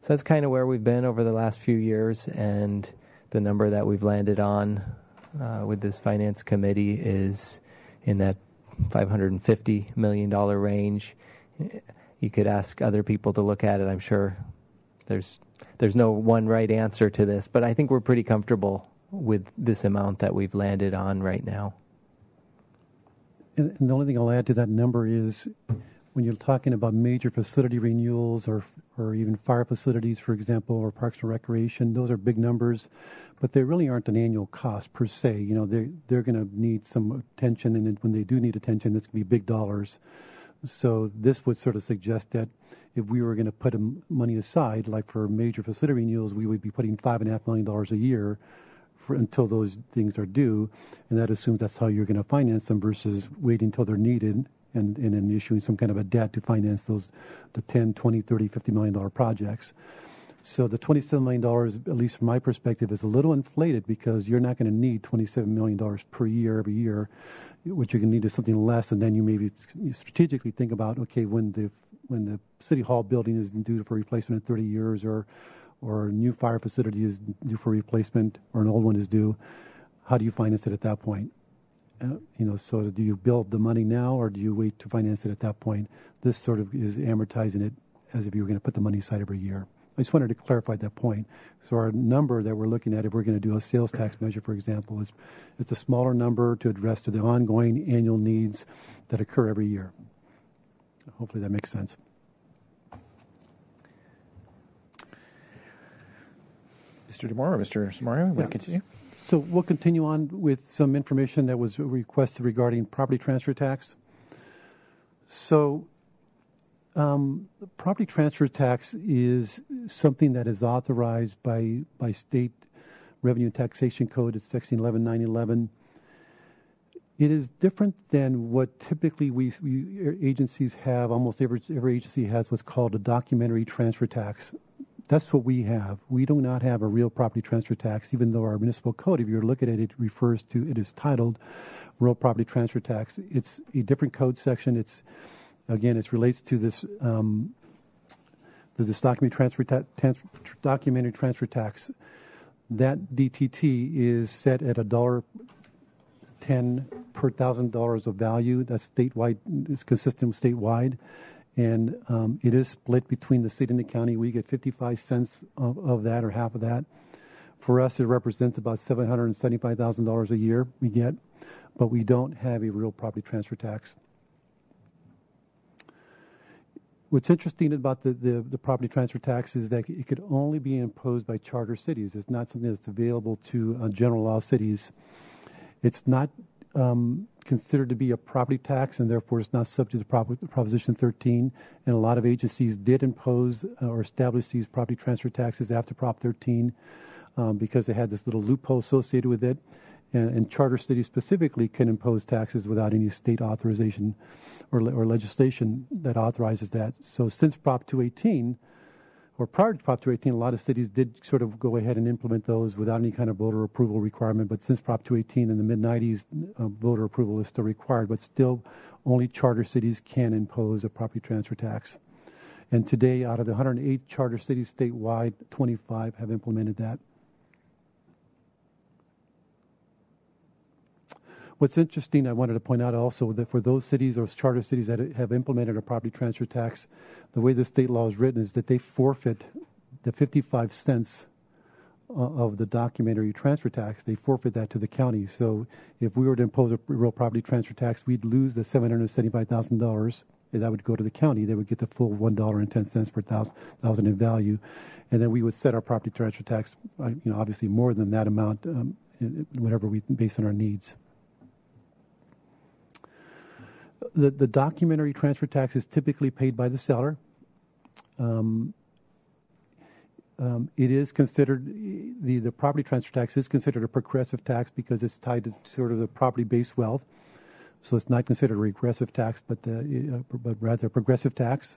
So that's kind of where we've been over the last few years, and the number that we've landed on with this Finance Committee is in that $550 million range. You could ask other people to look at it. I'm sure there's no one right answer to this, but I think we're pretty comfortable with this amount that we've landed on right now. And the only thing I'll add to that number is when you're talking about major facility renewals or even fire facilities, for example, or parks and recreation, those are big numbers, but they really aren't an annual cost per se. You know, they're going to need some attention, and when they do need attention, it's going to be big dollars. So this would sort of suggest that if we were going to put money aside, like for major facility renewals, we would be putting $5.5 million a year until those things are due, and that assumes that's how you're going to finance them versus waiting until they're needed and then issuing some kind of a debt to finance the $10, $20, $30, $50 million projects. So the $27 million, at least from my perspective, is a little inflated because you're not going to need $27 million per year every year. What you're going to need is something less, and then you maybe strategically think about, okay, when the City Hall building is due for replacement in 30 years or a new fire facility is due for replacement or an old one is due, how do you finance it at that point? So do you build the money now or do you wait to finance it at that point? This sort of is amortizing it as if you were going to put the money aside every year. I just wanted to clarify that point. So our number that we're looking at, if we're going to do a sales tax measure, for example, it's a smaller number to address to the ongoing annual needs that occur every year. Hopefully that makes sense. Mr. DeMora or Mr. Samario, want to continue? So we'll continue on with some information that was requested regarding property transfer tax. So property transfer tax is something that is authorized by state revenue and taxation code. It's section 11911. It is different than what typically we agencies have. Almost every agency has what's called a documentary transfer tax. That's what we have. We do not have a real property transfer tax, even though our municipal code, if you look at it, it refers to, it is titled real property transfer tax. It's a different code section. It's, again, it relates to this, this documentary transfer tax. That DTT is set at $1.10 per $1,000 of value. That's statewide. It's consistent statewide. And it is split between the state and the county. We get 55 cents of that, or half of that. For us, it represents about $775,000 a year we get, but we don't have a real property transfer tax. What's interesting about the property transfer tax is that it could only be imposed by charter cities. It's not something that's available to general law cities. It's not considered to be a property tax, and therefore it's not subject to Proposition 13. And a lot of agencies did impose or establish these property transfer taxes after Prop 13 because they had this little loophole associated with it. And charter cities specifically can impose taxes without any state authorization or legislation that authorizes that. So since Prop 218, or prior to Prop 218, a lot of cities did sort of go ahead and implement those without any kind of voter approval requirement. But since Prop 218 in the mid-90s, voter approval is still required. But still, only charter cities can impose a property transfer tax. And today, out of the 108 charter cities statewide, 25 have implemented that. What's interesting, I wanted to point out also that for those cities, those charter cities that have implemented a property transfer tax, the way the state law is written is that they forfeit the 55 cents of the documentary transfer tax. They forfeit that to the county. So if we were to impose a real property transfer tax, we'd lose the $775,000. That would go to the county. They would get the full $1.10 per thousand in value. And then we would set our property transfer tax, obviously more than that amount, whatever we based on our needs. The documentary transfer tax is typically paid by the seller. It is considered, the property transfer tax is considered a progressive tax because it's tied to sort of the property-based wealth. So it's not considered a regressive tax, but rather a progressive tax.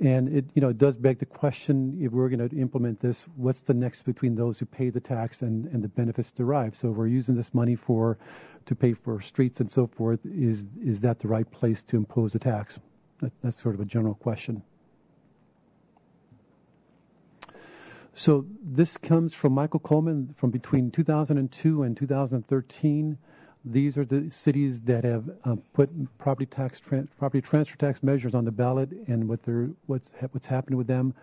And it does beg the question, if we're going to implement this, what's the next between those who pay the tax and the benefits derived? So if we're using this money to pay for streets and so forth, is that the right place to impose a tax? That's sort of a general question. So this comes from Michael Coleman from between 2002 and 2013. These are the cities that have put property transfer tax measures on the ballot, and what's happened with them.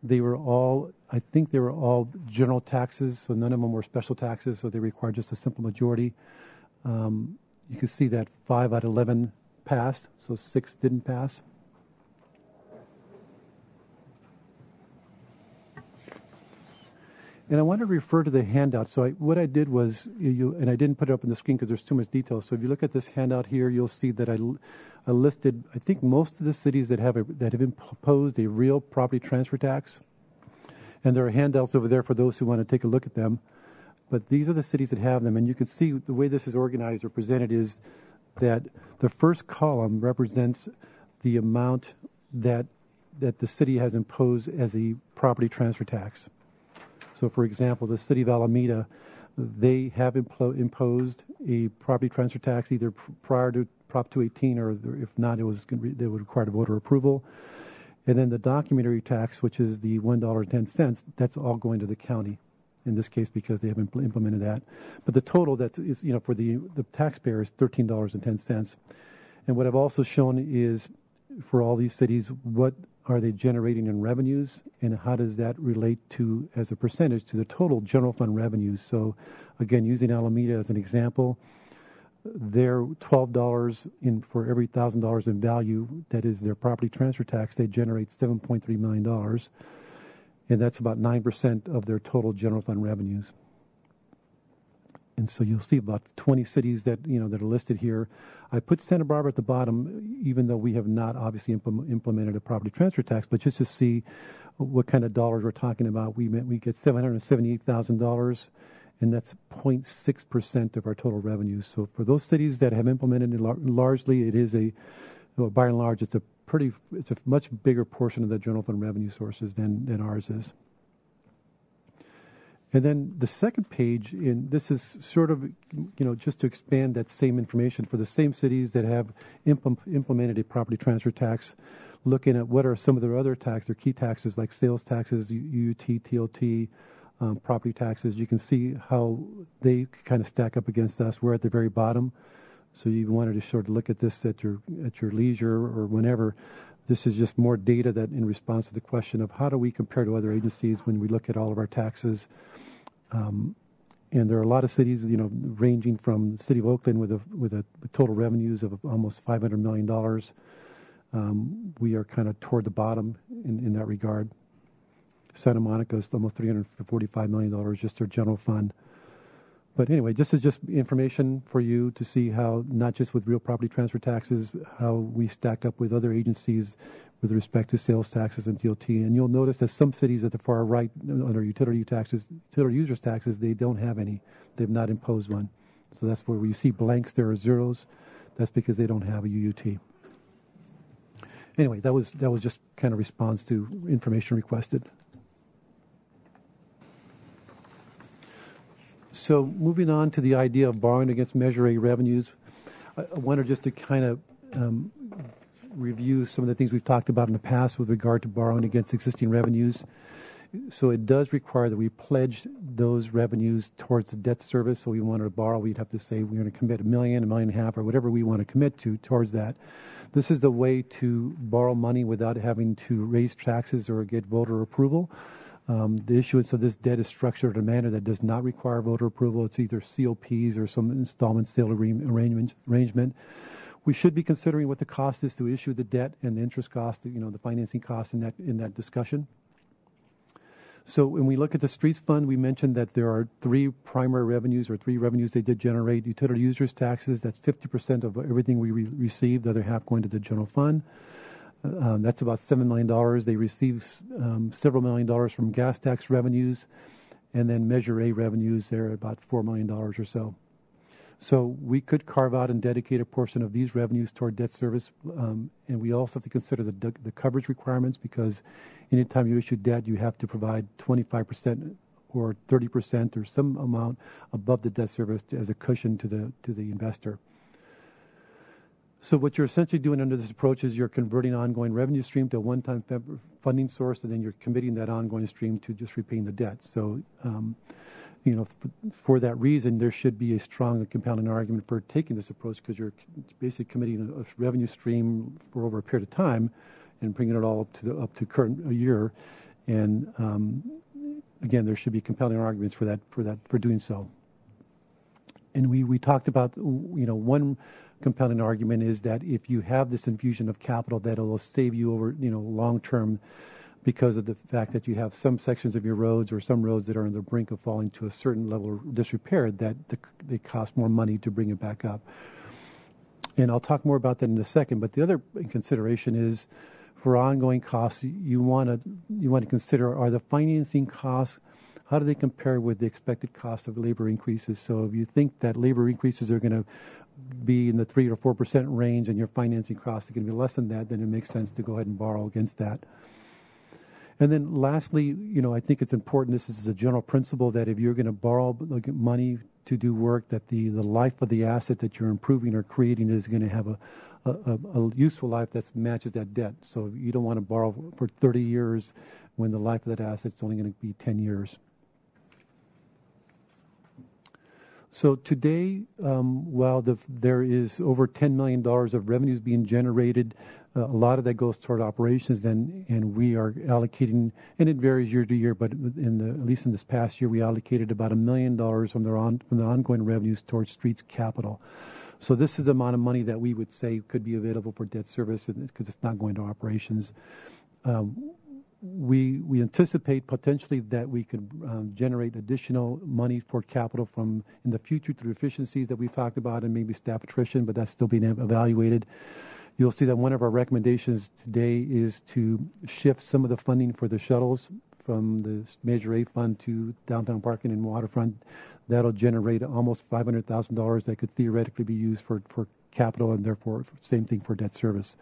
I think they were all general taxes, so none of them were special taxes, so they required just a simple majority. You can see that 5 out of 11 passed, so 6 didn't pass. And I want to refer to the handout. So what I did was, and I didn't put it up on the screen because there's too much detail. So if you look at this handout here, you'll see that I listed, I think, most of the cities that have imposed a real property transfer tax. And there are handouts over there for those who want to take a look at them. But these are the cities that have them. And you can see the way this is organized or presented is that the first column represents the amount that the city has imposed as a property transfer tax. So, for example, the city of Alameda, they have imposed a property transfer tax either prior to Prop 218, or if not, they would require a voter approval. And then the documentary tax, which is the $1.10, that's all going to the county in this case because they have implemented that. But the total that is, for the taxpayer is $13.10. And what I've also shown is for all these cities what are they generating in revenues, and how does that relate to, as a percentage, to the total general fund revenues? So, again, using Alameda as an example, their $12 in for every $1,000 in value, that is their property transfer tax, they generate $7.3 million, and that's about 9% of their total general fund revenues. And so you'll see about 20 cities that that are listed here. I put Santa Barbara at the bottom, even though we have not obviously implemented a property transfer tax, but just to see what kind of dollars we're talking about. We get $778,000, and that's 0.6% of our total revenues. So for those cities that have implemented it largely, it is by and large, it's a much bigger portion of the general fund revenue sources than ours is. And then the second page, this is sort of, just to expand that same information for the same cities that have implemented a property transfer tax, looking at what are some of their other their key taxes like sales taxes, UUT, TOT, property taxes. You can see how they kind of stack up against us. We're at the very bottom. So you wanted to sort of look at this at your leisure or whenever. This is just more data that in response to the question of how do we compare to other agencies when we look at all of our taxes. And there are a lot of cities, ranging from the city of Oakland with a total revenues of almost $500 million. We are kind of toward the bottom in that regard. Santa Monica is almost $345 million, just their general fund. But anyway, this is just information for you to see how, not just with real property transfer taxes, how we stack up with other agencies with respect to sales taxes and TOT. And you'll notice that some cities at the far right, under utility users taxes, they don't have any. They've not imposed one. So that's where you see blanks, there are zeros. That's because they don't have a UUT. Anyway, that was just kind of response to information requested. So moving on to the idea of borrowing against Measure A revenues, I wanted just to kind of review some of the things we've talked about in the past with regard to borrowing against existing revenues. So it does require that we pledge those revenues towards the debt service. So we wanted to borrow, we'd have to say we're going to commit $1 million, $1.5 million, or whatever we want to commit to towards that. This is the way to borrow money without having to raise taxes or get voter approval. The issuance of this debt is structured in a manner that does not require voter approval. It's either COPs or some installment sale arrangement. We should be considering what the cost is to issue the debt and the interest cost, the financing cost in that discussion. So when we look at the streets fund, we mentioned that there are three primary revenues or three revenues they did generate. Utility users taxes, that's 50% of everything we receive, the other half going to the general fund. That's about $7 million. They receive several $1 million from gas tax revenues, and then Measure A revenues, they're about $4 million or so. So we could carve out and dedicate a portion of these revenues toward debt service, and we also have to consider the coverage requirements, because anytime you issue debt, you have to provide 25% or 30% or some amount above the debt service as a cushion to the investor. So what you're essentially doing under this approach is you're converting ongoing revenue stream to a one-time funding source, and then you're committing that ongoing stream to just repaying the debt. So, for that reason, there should be a strong and compelling argument for taking this approach, because you're basically committing a revenue stream for over a period of time and bringing it all up to current year. And again, there should be compelling arguments for doing so. And we talked about, one compelling argument is that if you have this infusion of capital, that it will save you over, long term, because of the fact that you have some sections of your roads or some roads that are on the brink of falling to a certain level of disrepair, that they cost more money to bring it back up. And I'll talk more about that in a second. But the other consideration is, for ongoing costs, you want to consider, are the financing costs, how do they compare with the expected cost of labor increases? So if you think that labor increases are going to be in the 3 or 4% range and your financing costs are going to be less than that, then it makes sense to go ahead and borrow against that. And then lastly, I think it's important, this is a general principle, that if you're going to borrow money to do work, that the life of the asset that you're improving or creating is going to have a useful life that matches that debt. So you don't want to borrow for 30 years when the life of that asset is only going to be 10 years. So today, while there is over $10 million of revenues being generated A lot of that goes toward operations, and we are allocating, and it varies year to year, but at least in this past year, we allocated about $1 million from the ongoing revenues towards streets capital. So this is the amount of money that we would say could be available for debt service because it's not going to operations. We anticipate potentially that we could generate additional money for capital in the future through efficiencies that we've talked about and maybe staff attrition, but that's still being evaluated. You'll see that one of our recommendations today is to shift some of the funding for the shuttles from the Measure A fund to downtown parking and waterfront. That'll generate almost $500,000 that could theoretically be used for capital, and therefore same thing for debt service.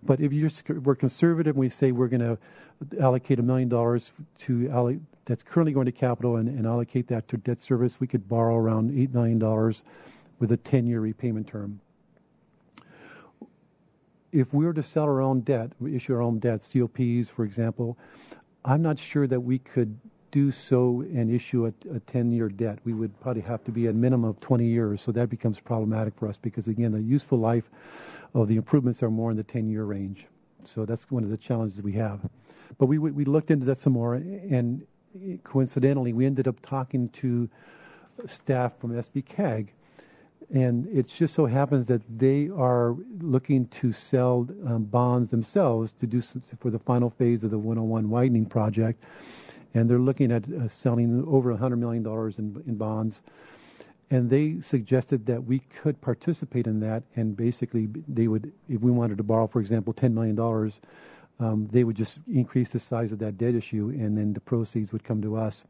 But if we're conservative, we say we're going to allocate $1 million that's currently going to capital and allocate that to debt service. We could borrow around $8 million with a 10-year repayment term. If we were to sell our own debt, issue our own debt, COPs, for example, I'm not sure that we could do so and issue a 10-year debt. We would probably have to be a minimum of 20 years, so that becomes problematic for us because, again, the useful life of the improvements are more in the 10-year range. So that's one of the challenges we have. But we looked into that some more, and coincidentally, we ended up talking to staff from SB-CAG, and it just so happens that they are looking to sell bonds themselves to do for the final phase of the 101 widening project. And they're looking at selling over $100 million in bonds. And they suggested that we could participate in that. And basically, they would, if we wanted to borrow, for example, $10 million, they would just increase the size of that debt issue, and then the proceeds would come to us.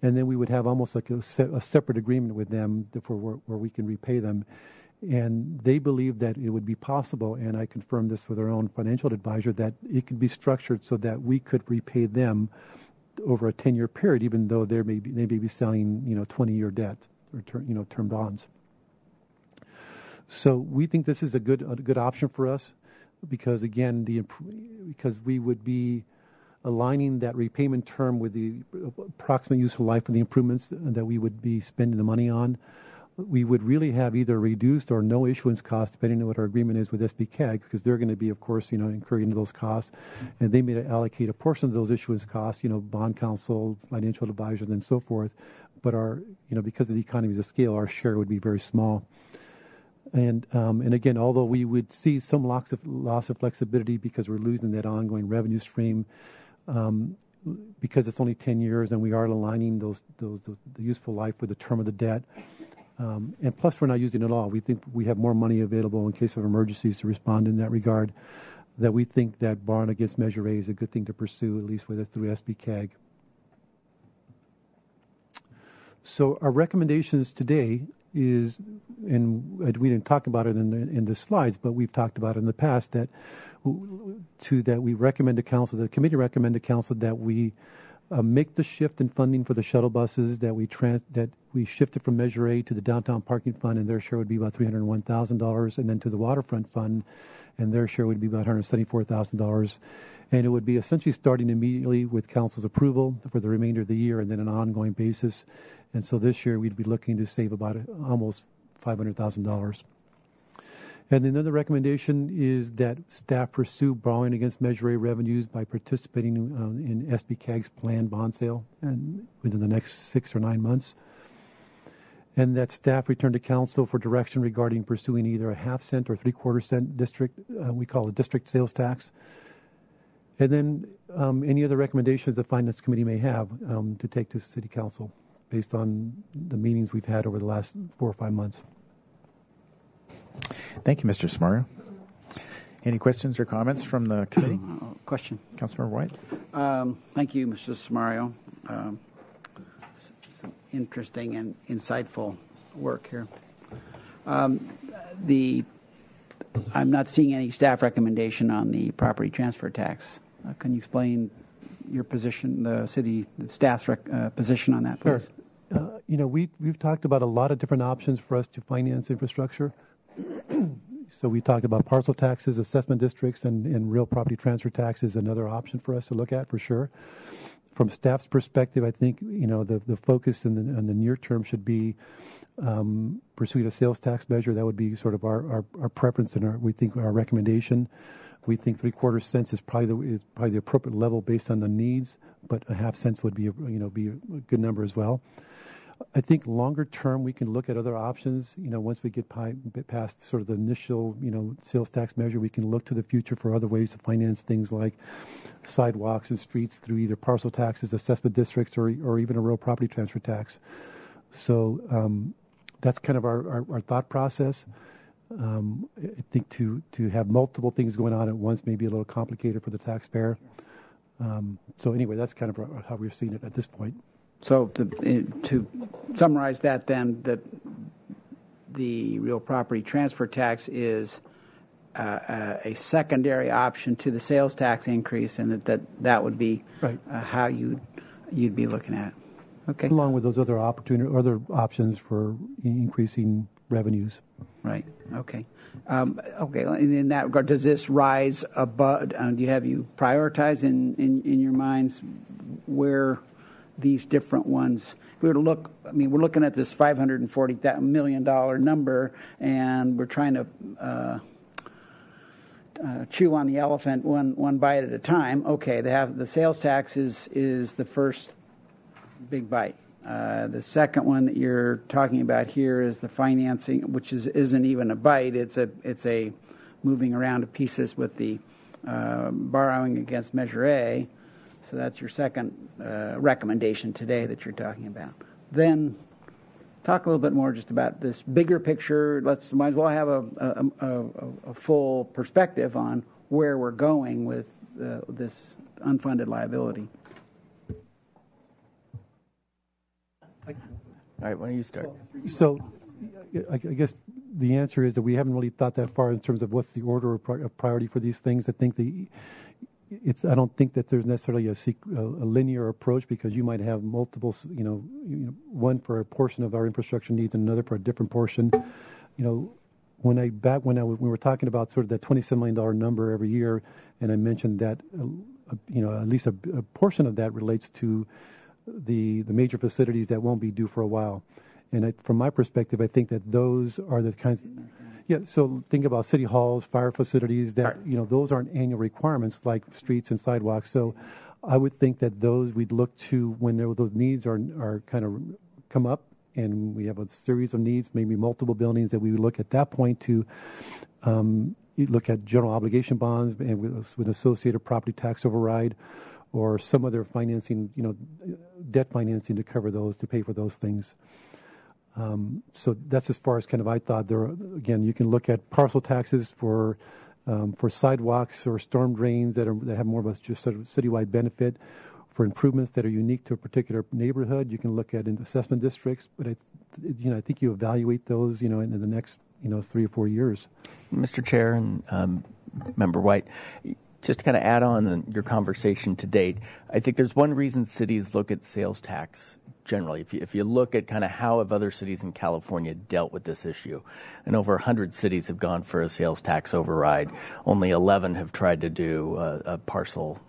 And then we would have almost like a separate agreement with them for where we can repay them. And they believe that it would be possible, and I confirmed this with our own financial advisor, that it could be structured so that we could repay them over a 10-year period, even though they may be selling 20-year debt or term bonds. So we think this is a good option for us because, again, because we would be aligning that repayment term with the approximate useful life of the improvements that we would be spending the money on. We would really have either reduced or no issuance costs, depending on what our agreement is with SB-CAG, because they're going to be, of course, incurring those costs, and they may allocate a portion of those issuance costs, bond counsel, financial advisors, and so forth. But because of the economies of scale, our share would be very small. And again, although we would see some loss of flexibility because we're losing that ongoing revenue stream, because it's only 10 years and we are aligning the useful life with the term of the debt. And plus, we're not using it all. We think we have more money available in case of emergencies to respond in that regard, that we think that borrowing against Measure A is a good thing to pursue, at least through SB-CAG. So our recommendations today is, and we didn't talk about it in the slides, but we've talked about it in the past, that we recommend to council, the committee recommend to council that we make the shift in funding for the shuttle buses, that we shift it from Measure A to the downtown parking fund, and their share would be about $301,000, and then to the waterfront fund, and their share would be about $174,000. And it would be essentially starting immediately with council's approval for the remainder of the year, and then an ongoing basis. And so this year we'd be looking to save about almost $500,000. And then the recommendation is that staff pursue borrowing against Measure A revenues by participating in SB-CAG's planned bond sale and within the next 6 or 9 months. And that staff return to council for direction regarding pursuing either a half-cent or three-quarter-cent district, we call it district sales tax. And then any other recommendations the Finance Committee may have to take to City Council based on the meetings we've had over the last 4 or 5 months. Thank you, Mr. Samario. Any questions or comments from the committee? Question. Councilmember White. Thank you, Mr. Samario. Some interesting and insightful work here. I'm not seeing any staff recommendation on the property transfer tax. Can you explain your position, the staff's position on that, please? Sure. We've talked about a lot of different options for us to finance infrastructure. So we talked about parcel taxes, assessment districts, and real property transfer tax is another option for us to look at for sure. From staff's perspective, I think the focus in the near term should be pursuing a sales tax measure. That would be sort of our preference and we think our recommendation. We think 3/4 cents is probably the appropriate level based on the needs, but a half cents would be be a good number as well. I think longer term we can look at other options. Once we get past sort of the initial sales tax measure, we can look to the future for other ways to finance things like sidewalks and streets through either parcel taxes, assessment districts, or even a real property transfer tax. So that's kind of our thought process. I think to have multiple things going on at once may be a little complicated for the taxpayer. So anyway, that's kind of how we've seen it at this point. So to summarize that then, that the real property transfer tax is a secondary option to the sales tax increase, and that would be right. How you'd be looking at it. Okay. Along with those other options for increasing revenues. Right. Okay. Okay. And in that regard, does this rise above? Do you prioritize in your minds where these different ones? If we were to look, we're looking at this $540 million number, and we're trying to chew on the elephant one bite at a time. Okay, they have the sales tax is the first big bite. The second one that you're talking about here is the financing, which isn't even a bite. It's a moving around of pieces with the borrowing against Measure A. So that's your second recommendation today that you're talking about. Then talk a little bit more just about this bigger picture. Might as well have a full perspective on where we're going with this unfunded liability. All right, why don't you start? So I guess the answer is that we haven't really thought that far in terms of what's the order of priority for these things. I think I don't think that there's necessarily a linear approach, because you might have multiple, one for a portion of our infrastructure needs and another for a different portion. When we were talking about sort of that $27 million number every year, and I mentioned that, at least a portion of that relates to the major facilities that won't be due for a while. And from my perspective, I think that those are the kinds. Yeah, so think about city halls, fire facilities. That those aren't annual requirements like streets and sidewalks. So I would think that those we'd look to when those needs are kind of come up, and we have a series of needs, maybe multiple buildings, that we would look at that point to look at general obligation bonds and with associated property tax override, or some other financing, debt financing to cover those, to pay for those things. So that's as far as kind of I thought. Again, you can look at parcel taxes for sidewalks or storm drains that have more of a just sort of citywide benefit. For improvements that are unique to a particular neighborhood, you can look at assessment districts. But I think you evaluate those, in the next 3 or 4 years. Mr. Chair and Member White, just to kind of add on your conversation to date, I think there's one reason cities look at sales tax generally. If you look at kind of how have other cities in California dealt with this issue, and over 100 cities have gone for a sales tax override. Only 11 have tried to do a parcel.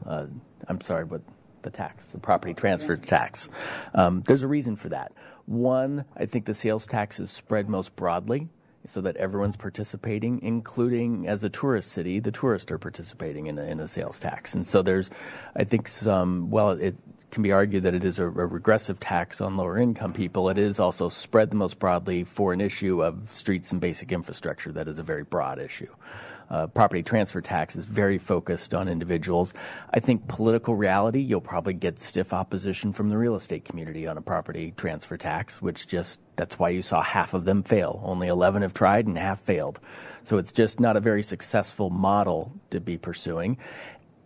The property transfer tax. There's a reason for that. One, I think the sales tax is spread most broadly, so that everyone's participating, including as a tourist city, the tourists are participating in a sales tax. And so there's, I think, it can be argued that it is a regressive tax on lower income people. It is also spread the most broadly for an issue of streets and basic infrastructure that is a very broad issue. Property transfer tax is very focused on individuals. I think political reality, you'll probably get stiff opposition from the real estate community on a property transfer tax, that's why you saw half of them fail. Only 11 have tried and half failed. So it's just not a very successful model to be pursuing.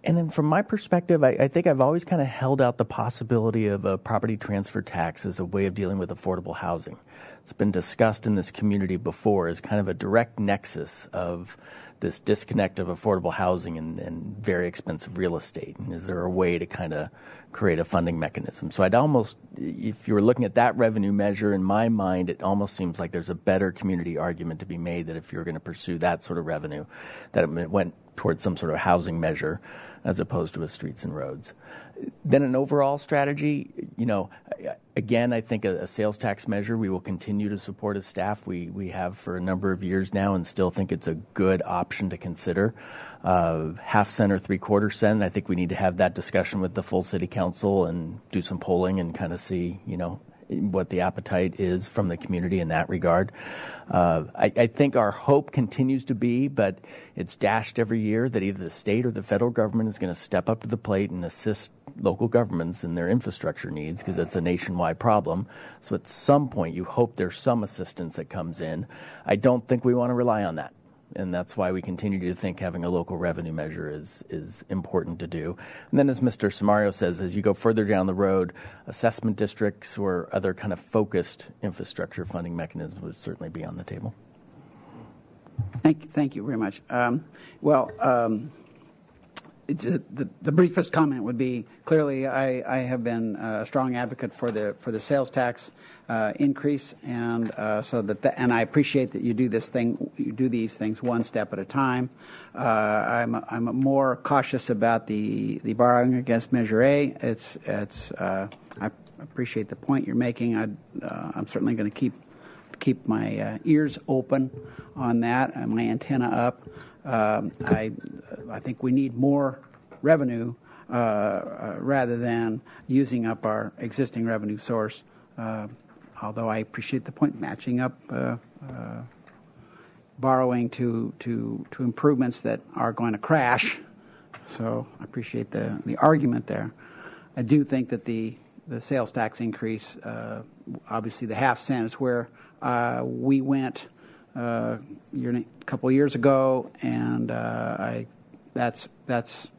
And then from my perspective, I think I've always kind of held out the possibility of a property transfer tax as a way of dealing with affordable housing. It's been discussed in this community before as kind of a direct nexus of this disconnect of affordable housing and very expensive real estate. And is there a way to kind of create a funding mechanism. So I'd almost, if you were looking at that revenue measure, in my mind, it almost seems like there's a better community argument to be made that if you're going to pursue that sort of revenue, that it went towards some sort of housing measure as opposed to a streets and roads. Then an overall strategy, again, I think a sales tax measure we will continue to support as staff. We have for a number of years now and still think it's a good option to consider. Half cent or 3/4 cent, I think we need to have that discussion with the full city council and do some polling and kind of see, what the appetite is from the community in that regard. I think our hope continues to be, but it's dashed every year, that either the state or the federal government is going to step up to the plate and assist local governments in their infrastructure needs, because it's a nationwide problem. So at some point, you hope there's some assistance that comes in. I don't think we want to rely on that. And that's why we continue to think having a local revenue measure is important to do. And then, as Mr. Samario says, as you go further down the road, assessment districts or other kind of focused infrastructure funding mechanisms would certainly be on the table. Thank you very much. The briefest comment would be, clearly I have been a strong advocate for the sales tax increase, and and I appreciate that you do these things one step at a time. I'm more cautious about the borrowing against Measure A. I appreciate the point you're making. I'm certainly going to keep my ears open on that and my antenna up. I think we need more revenue rather than using up our existing revenue source. Although I appreciate the point, matching up borrowing to improvements that are going to crash. So I appreciate the argument there. I do think that the sales tax increase, obviously the half cent is where we went a couple of years ago, and that's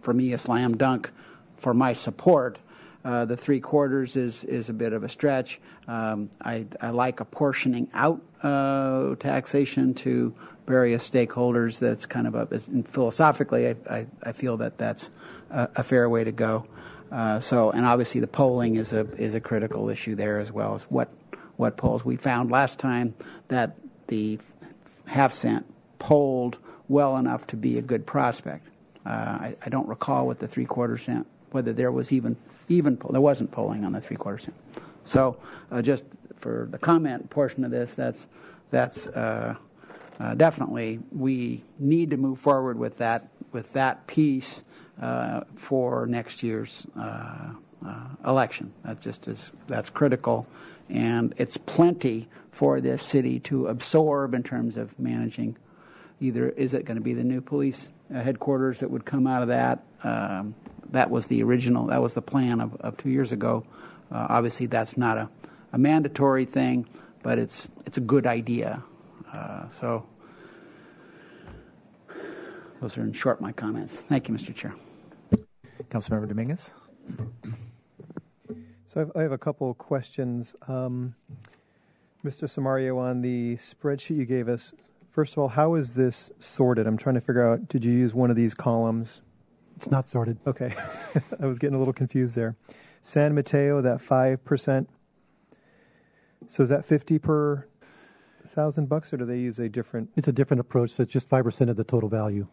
for me a slam dunk for my support. The 3/4 is a bit of a stretch. I like apportioning out taxation to various stakeholders. That's kind of and philosophically, I feel that that's a fair way to go. And obviously the polling is a critical issue there, as well as what polls we found last time that the half cent polled well enough to be a good prospect. I don't recall what the 3/4 cent, whether there was even there wasn't polling on the 3/4 cent. So just for the comment portion of this, that's definitely, we need to move forward with that piece for next year's election. That's critical, and it's plenty for this city to absorb in terms of managing. Either is it going to be the new police headquarters that would come out of that? That was the plan of 2 years ago. Obviously, that's not a mandatory thing, but it's a good idea. So those are, in short, my comments. Thank you, Mr. Chair. Councilmember Dominguez. So I have a couple of questions. Mr. Samario, on the spreadsheet you gave us, first of all, how is this sorted? I'm trying to figure out, did you use one of these columns? It's not sorted. Okay. I was getting a little confused there. San Mateo, that 5%. So is that 50 per $1,000, or do they use a different? It's a different approach. So it's just 5% of the total value.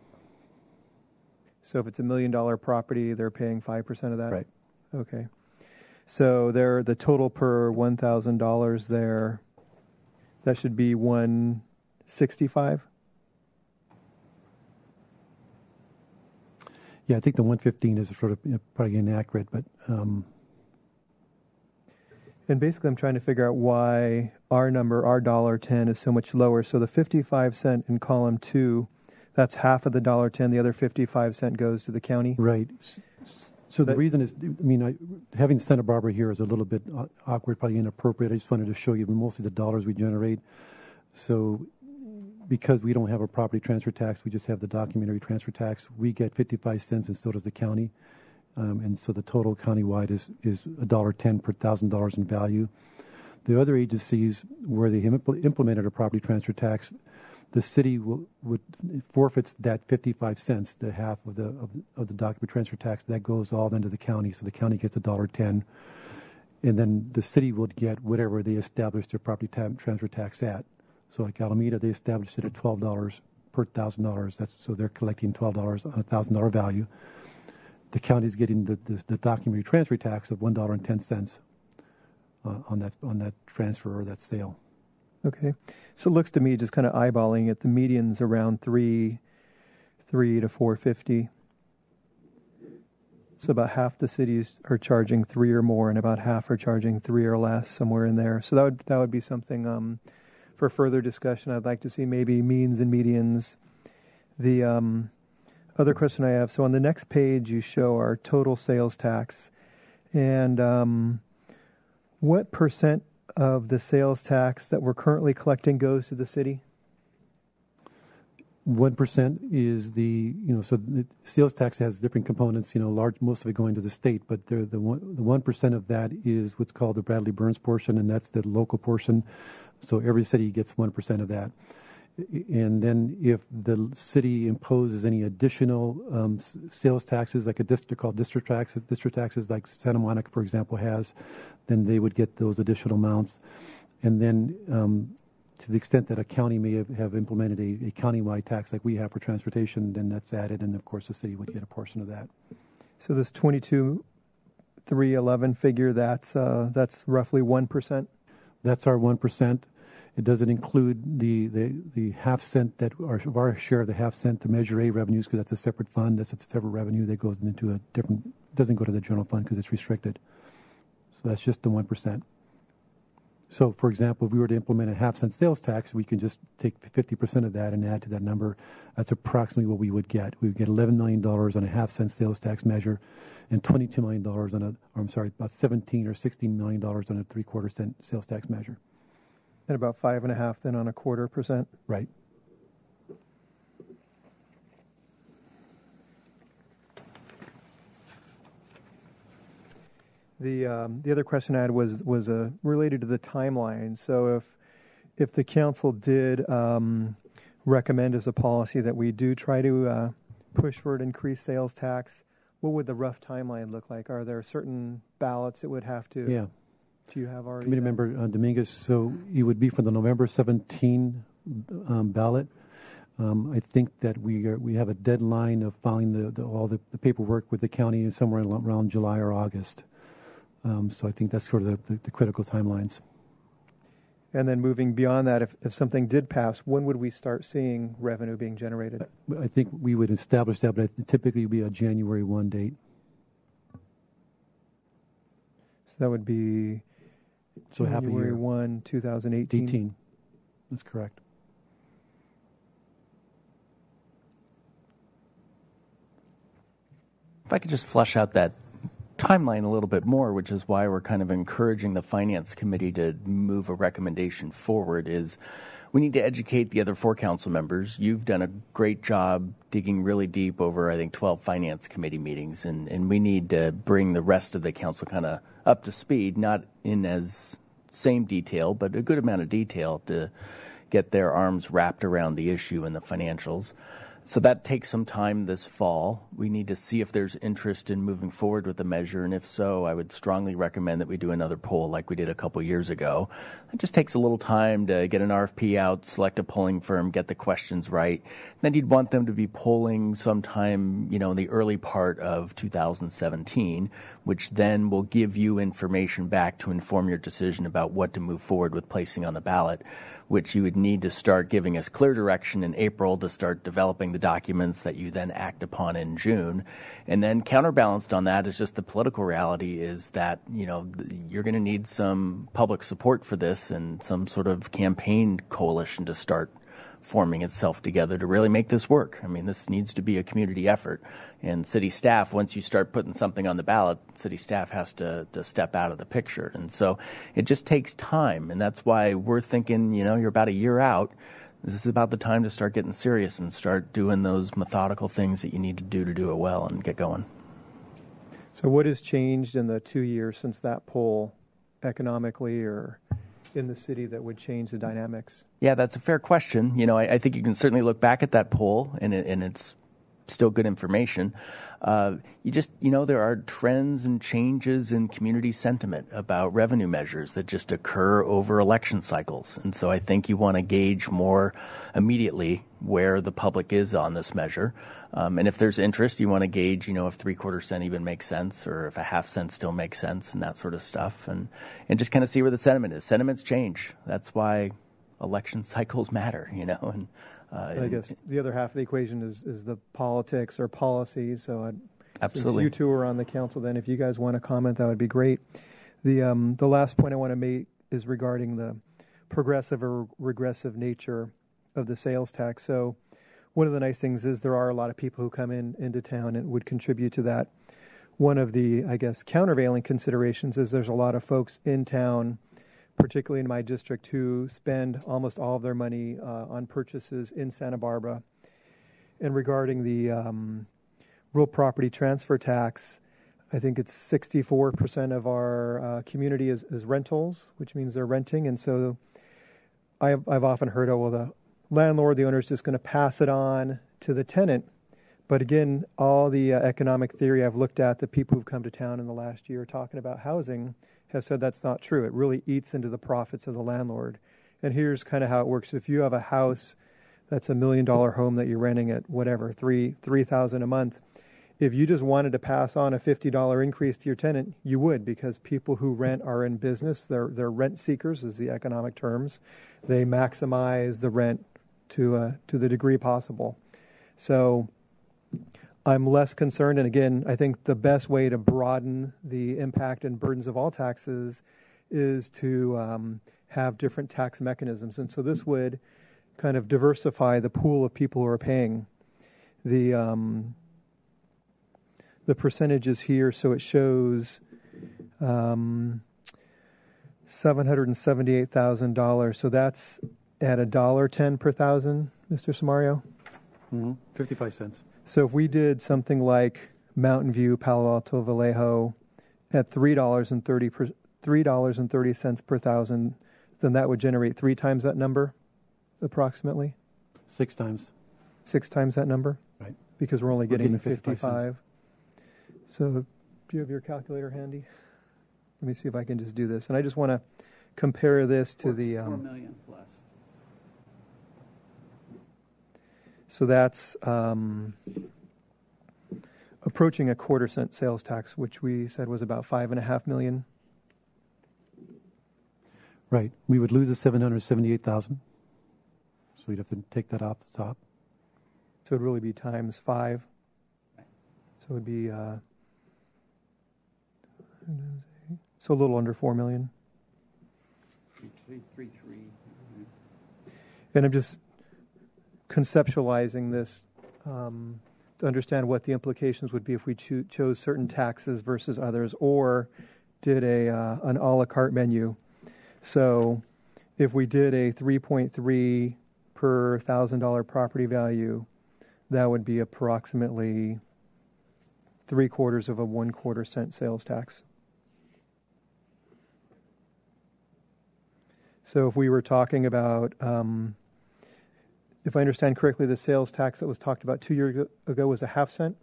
So if it's $1 million property, they're paying 5% of that? Right. Okay. So the total per $1,000 there, that should be $165? Yeah, I think the 115 is sort of probably inaccurate, but. And basically, I'm trying to figure out why our number, our $1.10, is so much lower. So the 55 cent in column 2, that's half of the $1.10. The other 55 cent goes to the county. Right. So the reason is, having Santa Barbara here is a little bit awkward, probably inappropriate. I just wanted to show you mostly the dollars we generate. So because we don't have a property transfer tax, we just have the documentary transfer tax. We get 55 cents, and so does the county. And so the total countywide is $1.10 per $1,000 in value. The other agencies where they implemented a property transfer tax, the city would forfeits that 55 cents, the half of the document transfer tax. That goes all then to the county, so the county gets $1.10, and then the city would get whatever they established their property transfer tax at. So like Alameda, they established it at $12 per $1,000. So they're collecting $12 on a $1,000 value. The county is getting the documentary transfer tax of $1.10 on that transfer or that sale. Okay, so it looks to me, just kind of eyeballing it, the median's around $3 to $4.50. So about half the cities are charging $3 or more, and about half are charging $3 or less, somewhere in there. So that would be something for further discussion. I'd like to see maybe means and medians. The other question I have, so on the next page you show our total sales tax, and what percent of the sales tax that we're currently collecting goes to the city? 1% is so the sales tax has different components, most of it going to the state, but the 1% of that is what's called the Bradley Burns portion, and that's the local portion. So every city gets 1% of that. And then if the city imposes any additional sales taxes, like they're called district taxes, like Santa Monica, for example, has, then they would get those additional amounts. And then to the extent that a county may have implemented a countywide tax like we have for transportation, then that's added, and of course the city would get a portion of that. So this 22,311 figure, that's roughly 1%? That's our 1%. It doesn't include the half cent our share of the half cent to Measure A revenues, because that's a separate fund. That's a separate revenue that goes into doesn't go to the general fund because it's restricted. So that's just the 1%. So, for example, if we were to implement a half cent sales tax, we can just take 50% of that and add to that number. That's approximately what we would get. We would get $11 million on a half cent sales tax measure, and $22 million about 17 or $16 million on a 3/4 cent sales tax measure. And about 5.5% then on a 1/4%? Right. The other question I had was related to the timeline. So if the council did recommend as a policy that we do try to push for an increased sales tax, what would the rough timeline look like? Are there certain ballots it would have to? Yeah. Do you have already? Committee member Dominguez. So it would be for the November 17 ballot. I think that we have a deadline of filing all the paperwork with the county somewhere around July or August. So I think that's sort of the critical timelines. And then moving beyond that, if something did pass, when would we start seeing revenue being generated? I think we would establish that, but it typically would be a January 1 date. So that would be half a January year. 1, 2018? 18. That's correct. If I could just flesh out that timeline a little bit more, which is why we're kind of encouraging the Finance Committee to move a recommendation forward, is we need to educate the other 4 council members. You've done a great job digging really deep over, I think, 12 Finance Committee meetings, and we need to bring the rest of the council kind of up to speed, not in as same detail, but a good amount of detail to get their arms wrapped around the issue and the financials. So that takes some time this fall. We need to see if there's interest in moving forward with the measure, and if so, I would strongly recommend that we do another poll like we did a couple years ago. It just takes a little time to get an RFP out, select a polling firm, get the questions right. Then you'd want them to be polling sometime, in the early part of 2017, which then will give you information back to inform your decision about what to move forward with placing on the ballot, which you would need to start giving us clear direction in April to start developing the documents that you then act upon in June. And then counterbalanced on that is just the political reality is that, you're going to need some public support for this and some sort of campaign coalition to start forming itself together to really make this work. I mean, this needs to be a community effort. And city staff, once you start putting something on the ballot, city staff has to step out of the picture. And so it just takes time. And that's why we're thinking, you're about a year out. This is about the time to start getting serious and start doing those methodical things that you need to do it well and get going. So what has changed in the 2 years since that poll economically or in the city that would change the dynamics? Yeah, that's a fair question. You know, I think you can certainly look back at that poll, and it's still good information. There are trends and changes in community sentiment about revenue measures that just occur over election cycles. And so I think you want to gauge more immediately where the public is on this measure. And if there's interest, you want to gauge, if 3/4 cent even makes sense, or if a 1/2 cent still makes sense, and that sort of stuff. And just kind of see where the sentiment is. Sentiments change. That's why election cycles matter, and I guess the other half of the equation is the politics or policy. So absolutely, since you two are on the council, then if you guys want to comment, that would be great. The last point I want to make is regarding the progressive or regressive nature of the sales tax. So one of the nice things is there are a lot of people who come into town and would contribute to that. One of the, I guess, countervailing considerations is there's a lot of folks in town, particularly in my district, who spend almost all of their money on purchases in Santa Barbara. And regarding the real property transfer tax, I think it's 64% of our community is rentals, which means they're renting. And so I've often heard, the landlord, the owner is just going to pass it on to the tenant. But again, all the economic theory I've looked at, the people who've come to town in the last year talking about housing, have said that's not true. It really eats into the profits of the landlord. And here's kind of how it works. If you have a house that's $1 million home that you're renting at whatever, $3,000 a month, if you just wanted to pass on a $50 increase to your tenant, you would, because people who rent are in business. They're rent seekers, is the economic terms. They maximize the rent to the degree possible. So I'm less concerned, and again, I think the best way to broaden the impact and burdens of all taxes is to have different tax mechanisms. And so this would kind of diversify the pool of people who are paying. The percentages here, so it shows $778,000. So that's at $1.10 per thousand, Mr. Samario? 55 cents. So if we did something like Mountain View, Palo Alto, Vallejo at $3.30 per thousand, then that would generate 3 times that number, approximately. 6 times. 6 times that number? Right. Because we're only getting the 55 cents. So do you have your calculator handy? Let me see if I can just do this. And I just want to compare this to the... 4 million plus. So that's approaching a 1/4 cent sales tax, which we said was about $5.5 million. Right. We would lose the $778,000. So we'd have to take that off the top. So it'd really be times 5. So it would be so a little under $4 million. 3.3. And I'm just conceptualizing this to understand what the implications would be if we chose certain taxes versus others, or did an a la carte menu. So if we did a 3.3 per $1,000 property value, that would be approximately 3/4 of a 1/4 cent sales tax. So if we were talking about, if I understand correctly, the sales tax that was talked about 2 years ago was a 1/2 cent.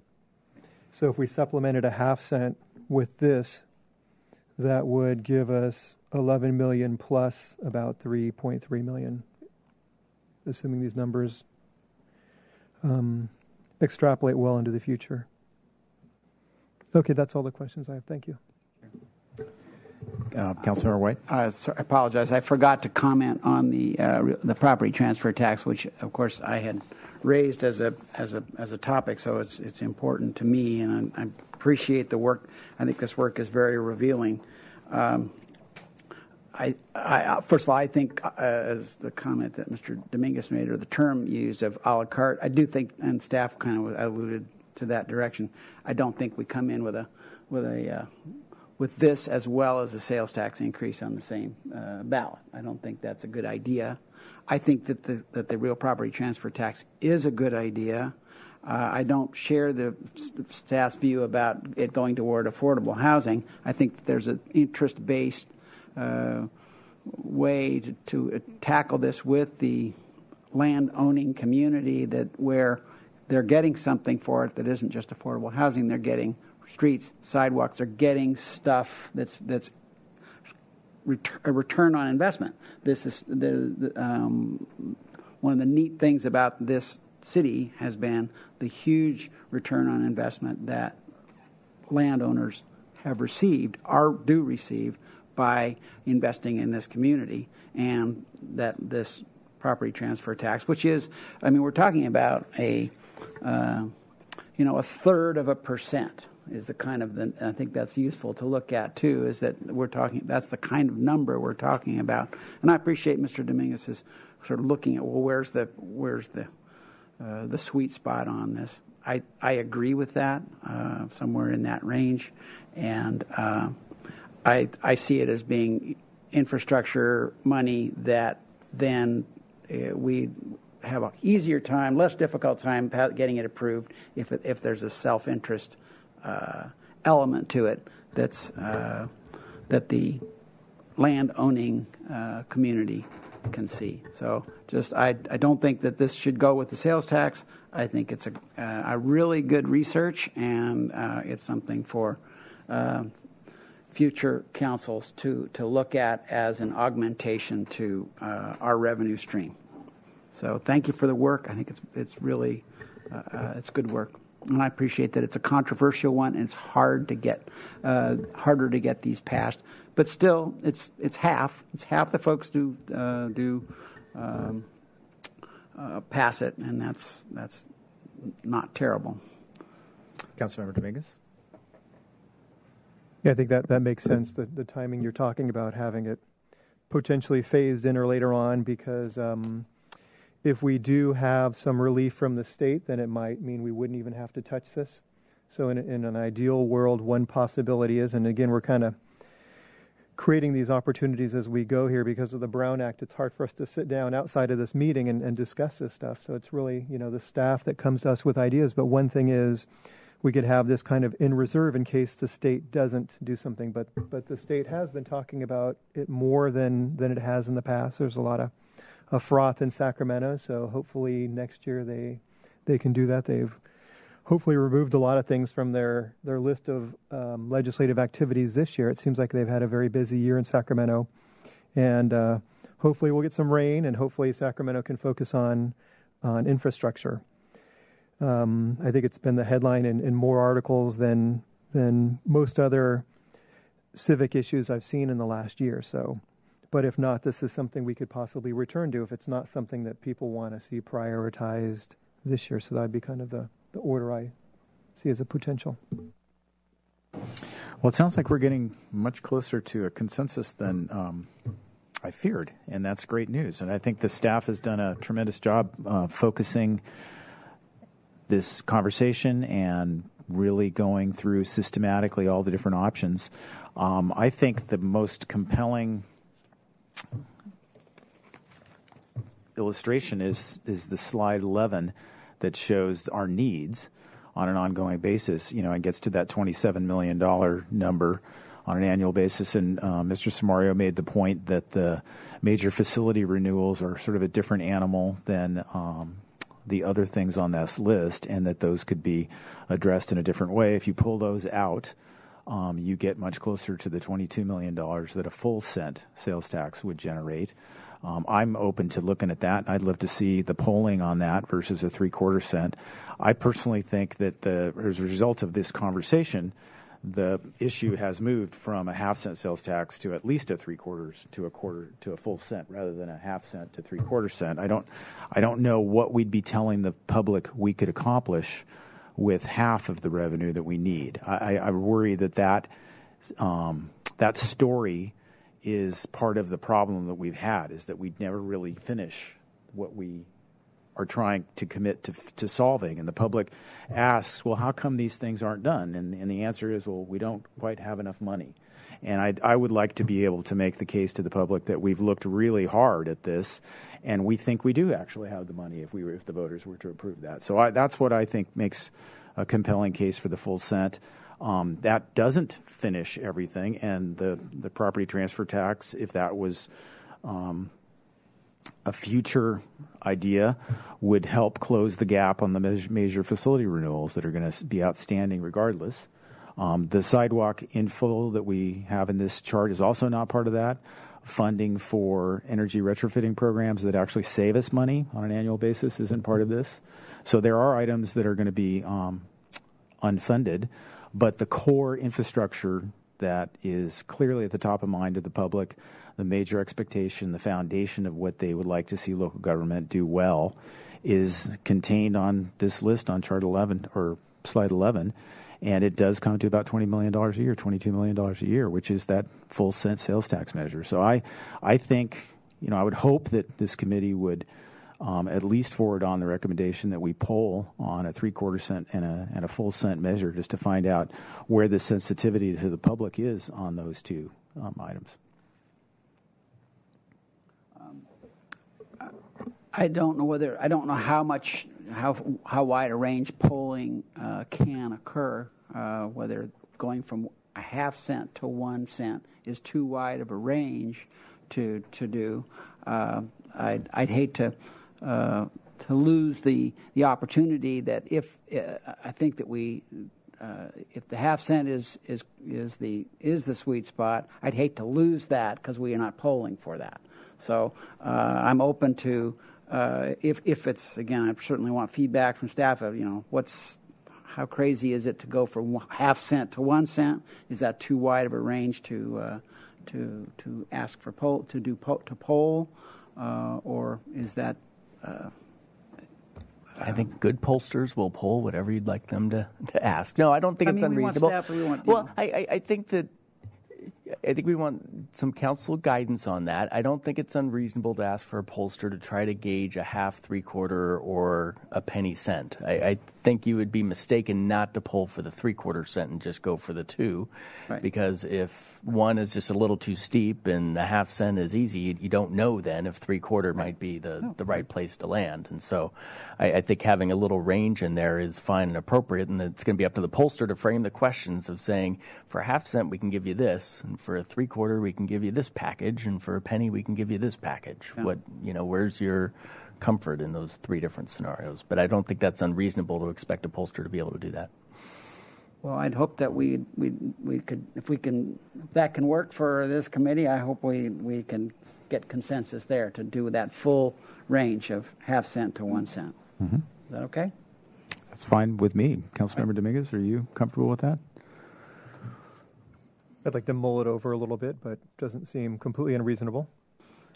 So if we supplemented a 1/2 cent with this, that would give us 11 million plus about 3.3 million, assuming these numbers extrapolate well into the future. Okay, that's all the questions I have. Thank you. Councilmember White? I apologize. I forgot to comment on the property transfer tax, which, of course, I had raised as a topic. So it's important to me, and I appreciate the work. I think this work is very revealing. First of all, I think as the comment that Mr. Dominguez made, or the term used of a la carte, I do think, and staff kind of alluded to that direction. I don't think we come in with this as well as a sales tax increase on the same ballot. I don't think that's a good idea. I think that the real property transfer tax is a good idea. I don't share the staff's view about it going toward affordable housing. I think that there's an interest-based way to tackle this with the land-owning community, that where they're getting something for it that isn't just affordable housing. They're getting streets, sidewalks. They're getting stuff that's a return on investment. This is one of the neat things about this city has been the huge return on investment that landowners have received, or do receive, by investing in this community, and that this property transfer tax, which is, I mean, we're talking about a 1/3%. Is the kind of I think that's useful to look at too. Is that that's the kind of number we're talking about, and I appreciate Mr. Dominguez is sort of looking at, well, where's the sweet spot on this. I agree with that, somewhere in that range, and I see it as being infrastructure money that then we have an easier time, less difficult time getting it approved if there's a self-interest element to it that the land-owning community can see. So I don't think that this should go with the sales tax. I think it's a really good research, and it's something for future councils to look at as an augmentation to our revenue stream. So thank you for the work. I think it's really it's good work. And I appreciate that it's a controversial one, and it's harder to get these passed. But still, it's half. It's half the folks do pass it, and that's not terrible. Councilmember Dominguez? Yeah, I think that makes sense. The timing you're talking about, having it potentially phased in or later on, because if we do have some relief from the state, then it might mean we wouldn't even have to touch this. So in an ideal world, one possibility is, and again, we're kind of creating these opportunities as we go here because of the Brown Act. It's hard for us to sit down outside of this meeting and discuss this stuff. So it's really, the staff that comes to us with ideas. But one thing is, we could have this kind of in reserve in case the state doesn't do something. But the state has been talking about it more than it has in the past. There's a lot of froth in Sacramento, so hopefully next year they can do that. They've hopefully removed a lot of things from their list of legislative activities this year. It seems like they've had a very busy year in Sacramento, and hopefully we'll get some rain, and hopefully Sacramento can focus on infrastructure. I think it's been the headline in more articles than most other civic issues I've seen in the last year. So, but if not, this is something we could possibly return to if it's not something that people want to see prioritized this year. So that'd be kind of the order I see as a potential. Well, it sounds like we're getting much closer to a consensus than I feared, and that's great news. And I think the staff has done a tremendous job focusing this conversation and really going through systematically all the different options. I think the most compelling illustration is the slide 11 that shows our needs on an ongoing basis, and gets to that $27 million number on an annual basis. And Mr. Samario made the point that the major facility renewals are sort of a different animal than the other things on this list, and that those could be addressed in a different way. If you pull those out, you get much closer to the $22 million that a full cent sales tax would generate. I'm open to looking at that. I'd love to see the polling on that versus a 3/4 cent. I personally think that as a result of this conversation, the issue has moved from a 1/2 cent sales tax to at least a 3/4 to a quarter to a full cent, rather than a 1/2 cent to 3/4 cent. I don't know what we'd be telling the public we could accomplish with half of the revenue that we need. I worry that story is part of the problem that we've had, is that we'd never really finish what we are trying to commit to solving. And the public asks, well, how come these things aren't done? And the answer is, well, we don't quite have enough money. And I would like to be able to make the case to the public that we've looked really hard at this, and we think we do actually have the money if the voters were to approve that. So that's what I think makes a compelling case for the full cent. That doesn't finish everything, and the property transfer tax, if that was a future idea would help close the gap on the major facility renewals that are going to be outstanding regardless. The sidewalk inflow that we have in this chart is also not part of that. Funding for energy retrofitting programs that actually save us money on an annual basis isn't part of this. So there are items that are going to be unfunded, but the core infrastructure that is clearly at the top of mind of the public, the major expectation, the foundation of what they would like to see local government do well, is contained on this list on chart 11 or slide 11. And it does come to about $20 million a year, $22 million a year, which is that full cent sales tax measure. So I think, I would hope that this committee would at least forward on the recommendation that we poll on a 3/4 cent and a full cent measure, just to find out where the sensitivity to the public is on those two items. I don't know how wide a range polling can occur. Whether going from a half cent to 1 cent is too wide of a range to do. I'd hate to lose the opportunity that if I think that if the half cent is the sweet spot, I'd hate to lose that because we are not polling for that. So I'm open to if it's, again, I certainly want feedback from staff of how crazy is it to go from half cent to 1 cent? Is that too wide of a range to ask for poll, or is that? I think good pollsters will poll whatever you'd like them to ask. No, I don't think it's unreasonable. I think we want some council guidance on that. I don't think it's unreasonable to ask for a pollster to try to gauge a half, 3/4, or a penny cent. I think you would be mistaken not to poll for the 3/4 cent and just go for the 2, right. Because if 1 is just a little too steep and the half cent is easy, you don't know then if 3/4 might be the right place to land. And so I think having a little range in there is fine and appropriate, and it's going to be up to the pollster to frame the questions of saying, for a half cent we can give you this, and for a 3/4 we can give you this package, and for a penny we can give you this package. Yeah. Where's your comfort in those 3 different scenarios? But I don't think that's unreasonable to expect a pollster to be able to do that. Well, I'd hope that we could, if that can work for this committee. I hope we can get consensus there to do that full range of half cent to 1 cent. Mm-hmm. Is that okay? That's fine with me. Councilmember Dominguez, are you comfortable with that? I'd like to mull it over a little bit, but doesn't seem completely unreasonable.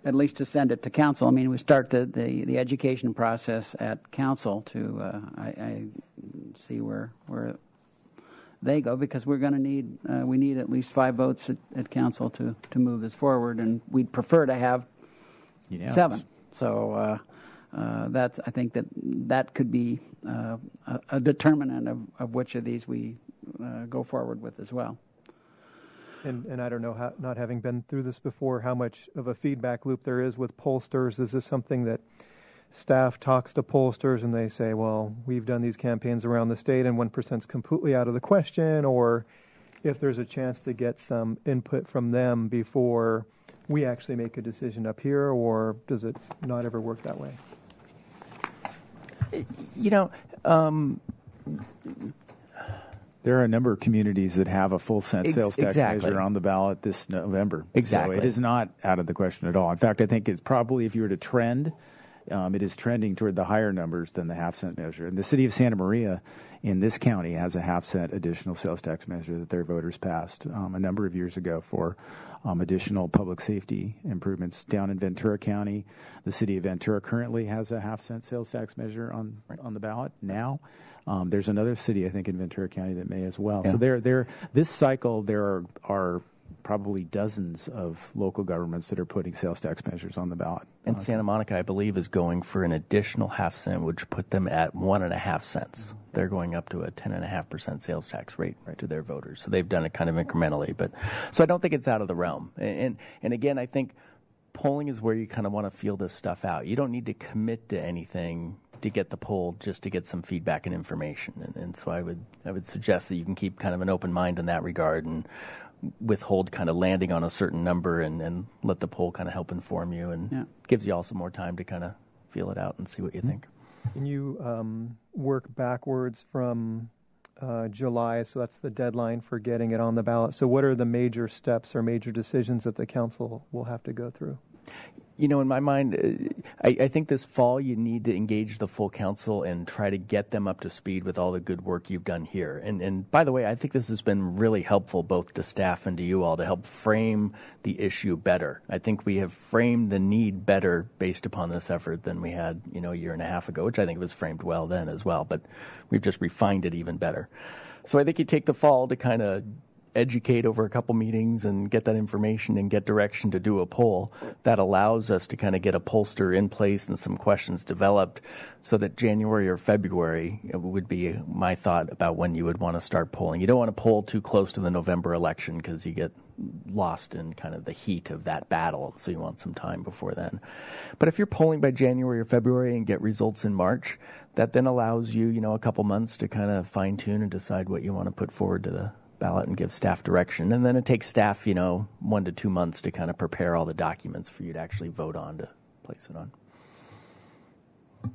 At least to send it to council. I mean, we start the education process at council to I see where they go, because we're going to need we need at least 5 votes at council to move this forward, and we'd prefer to have 7. So that's, I think that could be a determinant of which of these we go forward with as well. And I don't know, not having been through this before, how much of a feedback loop there is with pollsters. Is this something that staff talks to pollsters and they say, well, we've done these campaigns around the state and 1% is completely out of the question, or if there's a chance to get some input from them before we actually make a decision up here, or does it not ever work that way? There are a number of communities that have a full cent sales tax measure on the ballot this November. Exactly. So it is not out of the question at all. In fact, I think it's probably, if you were to trend, it is trending toward the higher numbers than the half cent measure. And the city of Santa Maria in this county has a half cent additional sales tax measure that their voters passed a number of years ago for additional public safety improvements. Down in Ventura County, the city of Ventura currently has a half cent sales tax measure on the ballot now. There's another city, I think, in Ventura County that may as well. Yeah. So this cycle, there are probably dozens of local governments that are putting sales tax measures on the ballot. And Santa Monica, I believe, is going for an additional half cent, which put them at 1.5 cents. They're going up to a 10.5% sales tax rate to their voters. So they've done it kind of incrementally. So I don't think it's out of the realm. And again, I think polling is where you kind of want to feel this stuff out. You don't need to commit to anything to get the poll, just to get some feedback and information. And so I would suggest that you can keep kind of an open mind in that regard. And withhold kind of landing on a certain number and let the poll kind of help inform you and gives you also more time to kind of feel it out and see what you think. Can you work backwards from July, so that's the deadline for getting it on the ballot. So what are the major steps or major decisions that the council will have to go through? You know, in my mind, I think this fall you need to engage the full council and try to get them up to speed with all the good work you've done here. And by the way, I think this has been really helpful both to staff and to you all to help frame the issue better. I think we have framed the need better based upon this effort than we had, you know, a year and a half ago, which I think was framed well then as well. But we've just refined it even better. So I think you take the fall to kind of educate over a couple meetings and get that information and get direction to do a poll that allows us to kind of get a pollster in place and some questions developed so that January or February would be my thought about when you would want to start polling. You don't want to poll too close to the November election because you get lost in kind of the heat of that battle, so you want some time before then. But if you're polling by January or February and get results in March, that then allows you, you know, a couple months to kind of fine tune and decide what you want to put forward to the ballot and give staff direction. And then it takes staff, you know, 1 to 2 months to kind of prepare all the documents for you to actually vote on to place it on. So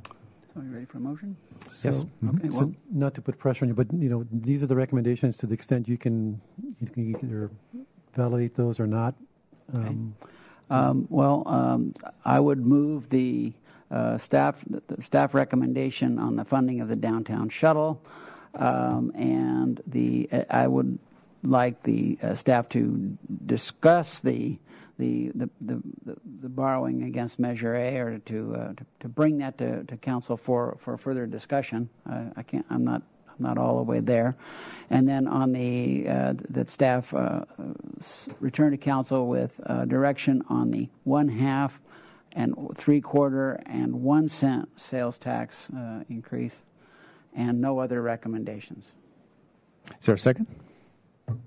you ready for a motion? Yes. Okay, well, So not to put pressure on you, but you know, these are the recommendations to the extent you can either validate those or not. I would move the staff recommendation on the funding of the downtown shuttle. And I would like the staff to discuss the borrowing against Measure A, or to bring that to council for further discussion. I'm not all the way there. And then on that staff return to council with direction on the 1/2 and 3/4 and 1 cent sales tax increase. And no other recommendations. Is there a second? I'm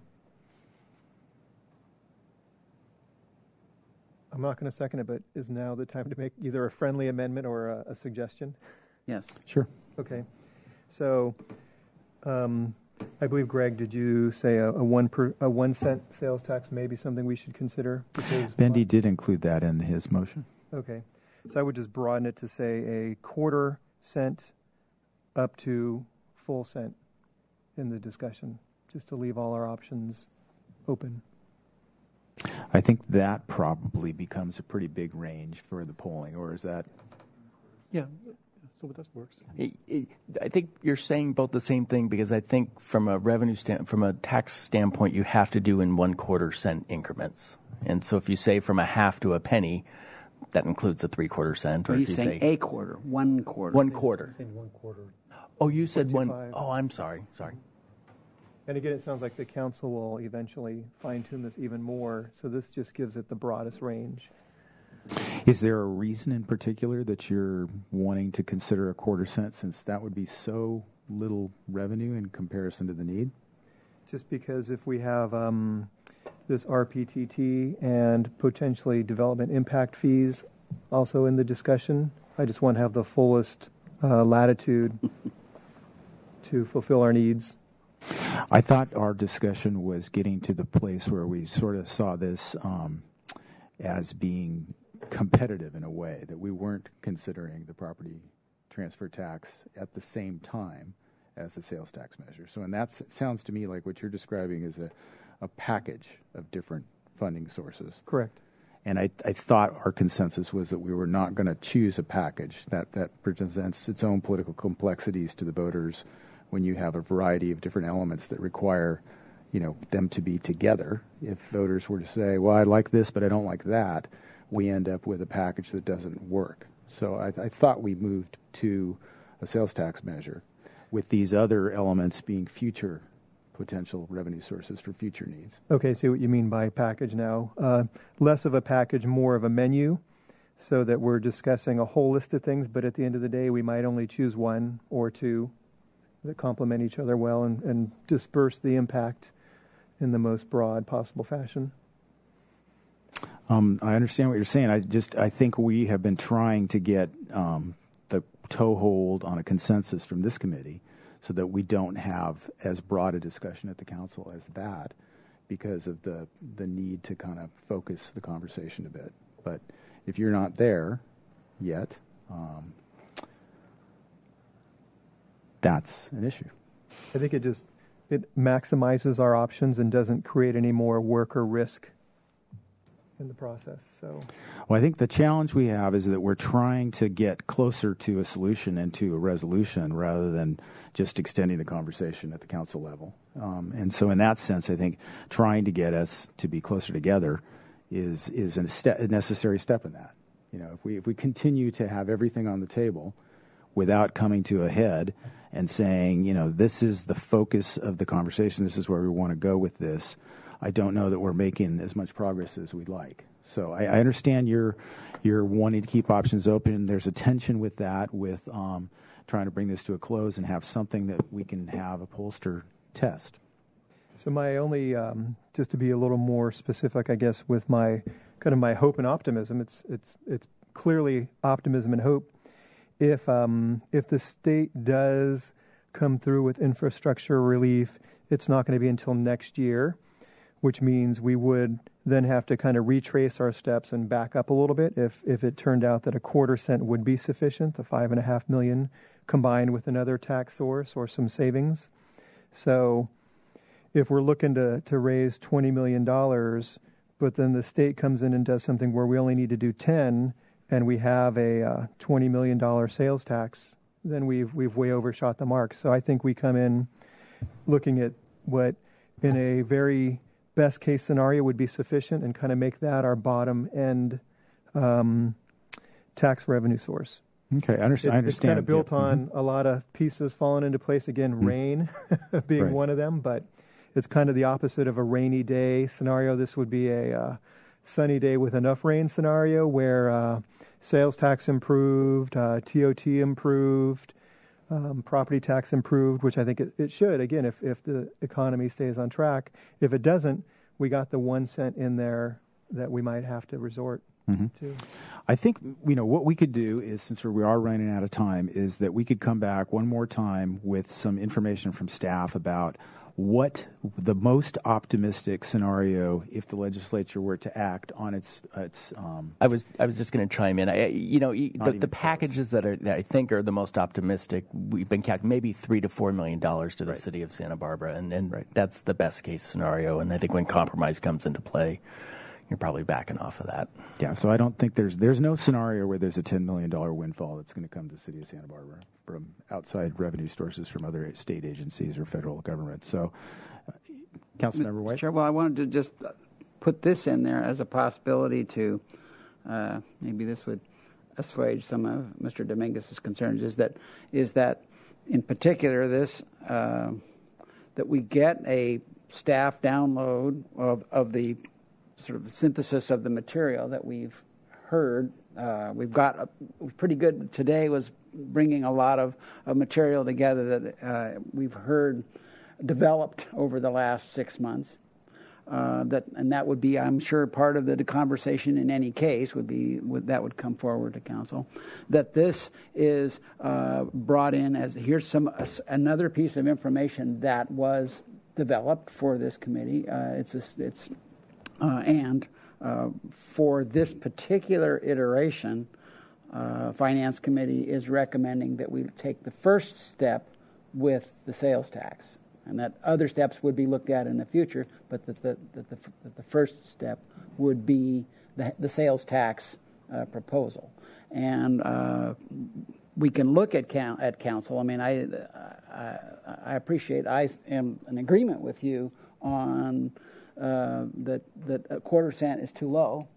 not going to second it, but is now the time to make either a friendly amendment or a suggestion? Yes. Sure. Okay. So I believe, Greg, did you say a 1 cent sales tax may be something we should consider? Bendy did include that in his motion. Okay. So I would just broaden it to say a 1/4 cent up to full cent in the discussion, just to leave all our options open. I think that probably becomes a pretty big range for the polling, or is that? Yeah, so that works. I think you're saying both the same thing, because I think from a tax standpoint, you have to do in 1/4 cent increments. And so if you say from a half to a penny, that includes a 3/4 cent. Or he's if you saying say a quarter, 1/4. 1/4. Saying 1/4. Oh, you said 1. 0.25. Oh, I'm sorry. And again, it sounds like the council will eventually fine-tune this even more, so this just gives it the broadest range. Is there a reason in particular that you're wanting to consider a 1/4 cent, since that would be so little revenue in comparison to the need? Just because if we have this RPTT and potentially development impact fees also in the discussion, I just want to have the fullest latitude to fulfill our needs. I thought our discussion was getting to the place where we sort of saw this as being competitive in a way, that we weren't considering the property transfer tax at the same time as the sales tax measure. So, and it sounds to me like what you're describing is a package of different funding sources. Correct. And I thought our consensus was that we were not going to choose a package that presents its own political complexities to the voters when you have a variety of different elements that require, you know, them to be together. If voters were to say, well, I like this, but I don't like that, we end up with a package that doesn't work. So I thought we moved to a sales tax measure, with these other elements being future potential revenue sources for future needs. Okay, see what you mean by package now. Less of a package, more of a menu, so that we're discussing a whole list of things, but at the end of the day, we might only choose 1 or 2 that complement each other well and disperse the impact in the most broad possible fashion. I understand what you're saying. I think we have been trying to get the toehold on a consensus from this committee, so that we don't have as broad a discussion at the council as that, because of the need to kind of focus the conversation a bit. But if you're not there yet, that's an issue. I think it maximizes our options and doesn't create any more work or risk in the process. So, well, I think the challenge we have is that we're trying to get closer to a solution and to a resolution rather than just extending the conversation at the council level. And so in that sense, I think trying to get us to be closer together is a necessary step in that. You know, if we continue to have everything on the table without coming to a head and saying, you know, this is the focus of the conversation, this is where we want to go with this, I don't know that we're making as much progress as we'd like. So I understand you're wanting to keep options open. There's a tension with that, with trying to bring this to a close and have something that we can have a pollster test. So my only, just to be a little more specific, I guess, with my kind of my hope and optimism, it's clearly optimism and hope. If the state does come through with infrastructure relief, it's not going to be until next year, which means we would then have to kind of retrace our steps and back up a little bit if it turned out that a quarter cent would be sufficient, the $5.5 million combined with another tax source or some savings. So if we're looking to raise $20 million, but then the state comes in and does something where we only need to do 10, and we have a $20 million sales tax, then we've way overshot the mark. So I think we come in looking at what in a very best case scenario would be sufficient and kind of make that our bottom end tax revenue source. Okay, I understand. It's kind of built on a lot of pieces falling into place. Again, rain being one of them, but it's kind of the opposite of a rainy day scenario. This would be a sunny day with enough rain scenario where sales tax improved, TOT improved, property tax improved, which I think it should, again, if the economy stays on track. If it doesn't, we got the 1 cent in there that we might have to resort to. I think, you know, what we could do is, since we are running out of time, is that we could come back one more time with some information from staff about what the most optimistic scenario, if the legislature were to act on its I was just going to chime in. The packages that I think are the most optimistic, we've been calculating maybe $3 to $4 million to the city of Santa Barbara, and that's the best case scenario. And I think when compromise comes into play, you're probably backing off of that. Yeah, so I don't think there's no scenario where there's a $10 million windfall that's going to come to the city of Santa Barbara from outside revenue sources from other state agencies or federal government. So, Councilmember White? Chair, well, I wanted to just put this in there as a possibility to maybe this would assuage some of Mr. Dominguez's concerns, is that in particular this that we get a staff download of the sort of the synthesis of the material that we've heard. We've got pretty good today was bringing a lot of material together that we've heard developed over the last 6 months. That would be, I'm sure, part of the conversation in any case that would come forward to council. That this is brought in as here's another piece of information that was developed for this committee. For this particular iteration, Finance Committee is recommending that we take the first step with the sales tax, and that other steps would be looked at in the future, but that the first step would be the sales tax proposal. And we can look at council. I mean, I appreciate, I am in agreement with you on that a quarter cent is too low,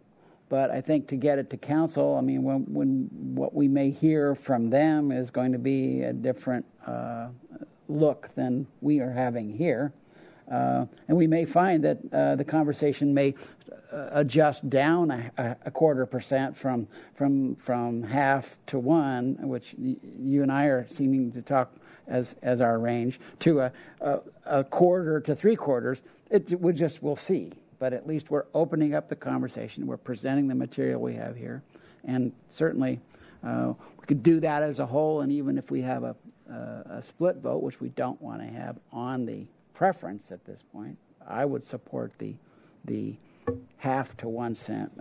but I think to get it to council, I mean, when what we may hear from them is going to be a different look than we are having here, and we may find that the conversation may adjust down a quarter percent from half to 1, which you and I are seeming to talk as our range, to a quarter to 3/4. We'll see. But at least we're opening up the conversation. We're presenting the material we have here. And certainly we could do that as a whole. And even if we have a split vote, which we don't want to have on the preference at this point, I would support the half to 1 cent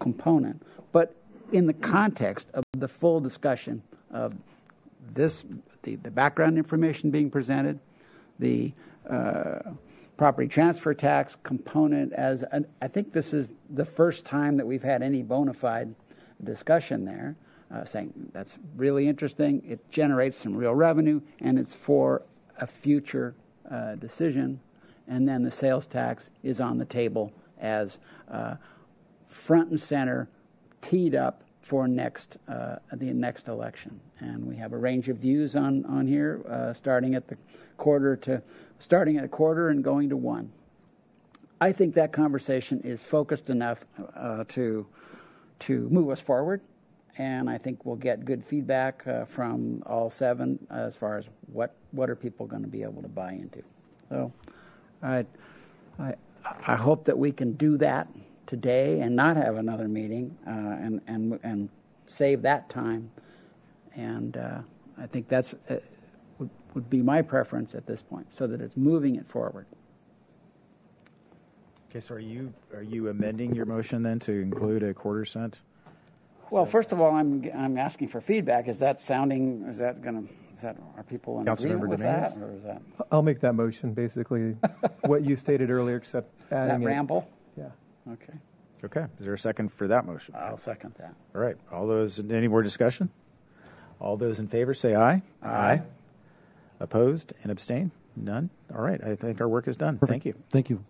component. But in the context of the full discussion of this, the background information being presented, the property transfer tax component, I think this is the first time that we've had any bona fide discussion there, saying that's really interesting, it generates some real revenue, and it's for a future decision. And then the sales tax is on the table as front and center, teed up for the next election. And we have a range of views on here, starting at a quarter and going to 1. I think that conversation is focused enough to move us forward, and I think we'll get good feedback from all 7 as far as what are people going to be able to buy into. So I hope that we can do that today and not have another meeting and save that time. And I think that's would be my preference at this point, so that it's moving it forward. Okay, so are you amending your motion then to include a quarter cent? Well, first of all, I'm asking for feedback. Are people in agreement with that, or is that? I'll make that motion, basically, what you stated earlier, except adding that ramble? Yeah. Okay. Okay, is there a second for that motion? I'll second that. All right, any more discussion? All those in favor say aye. Aye. Opposed and abstain? None? All right, I think our work is done. Perfect. Thank you. Thank you.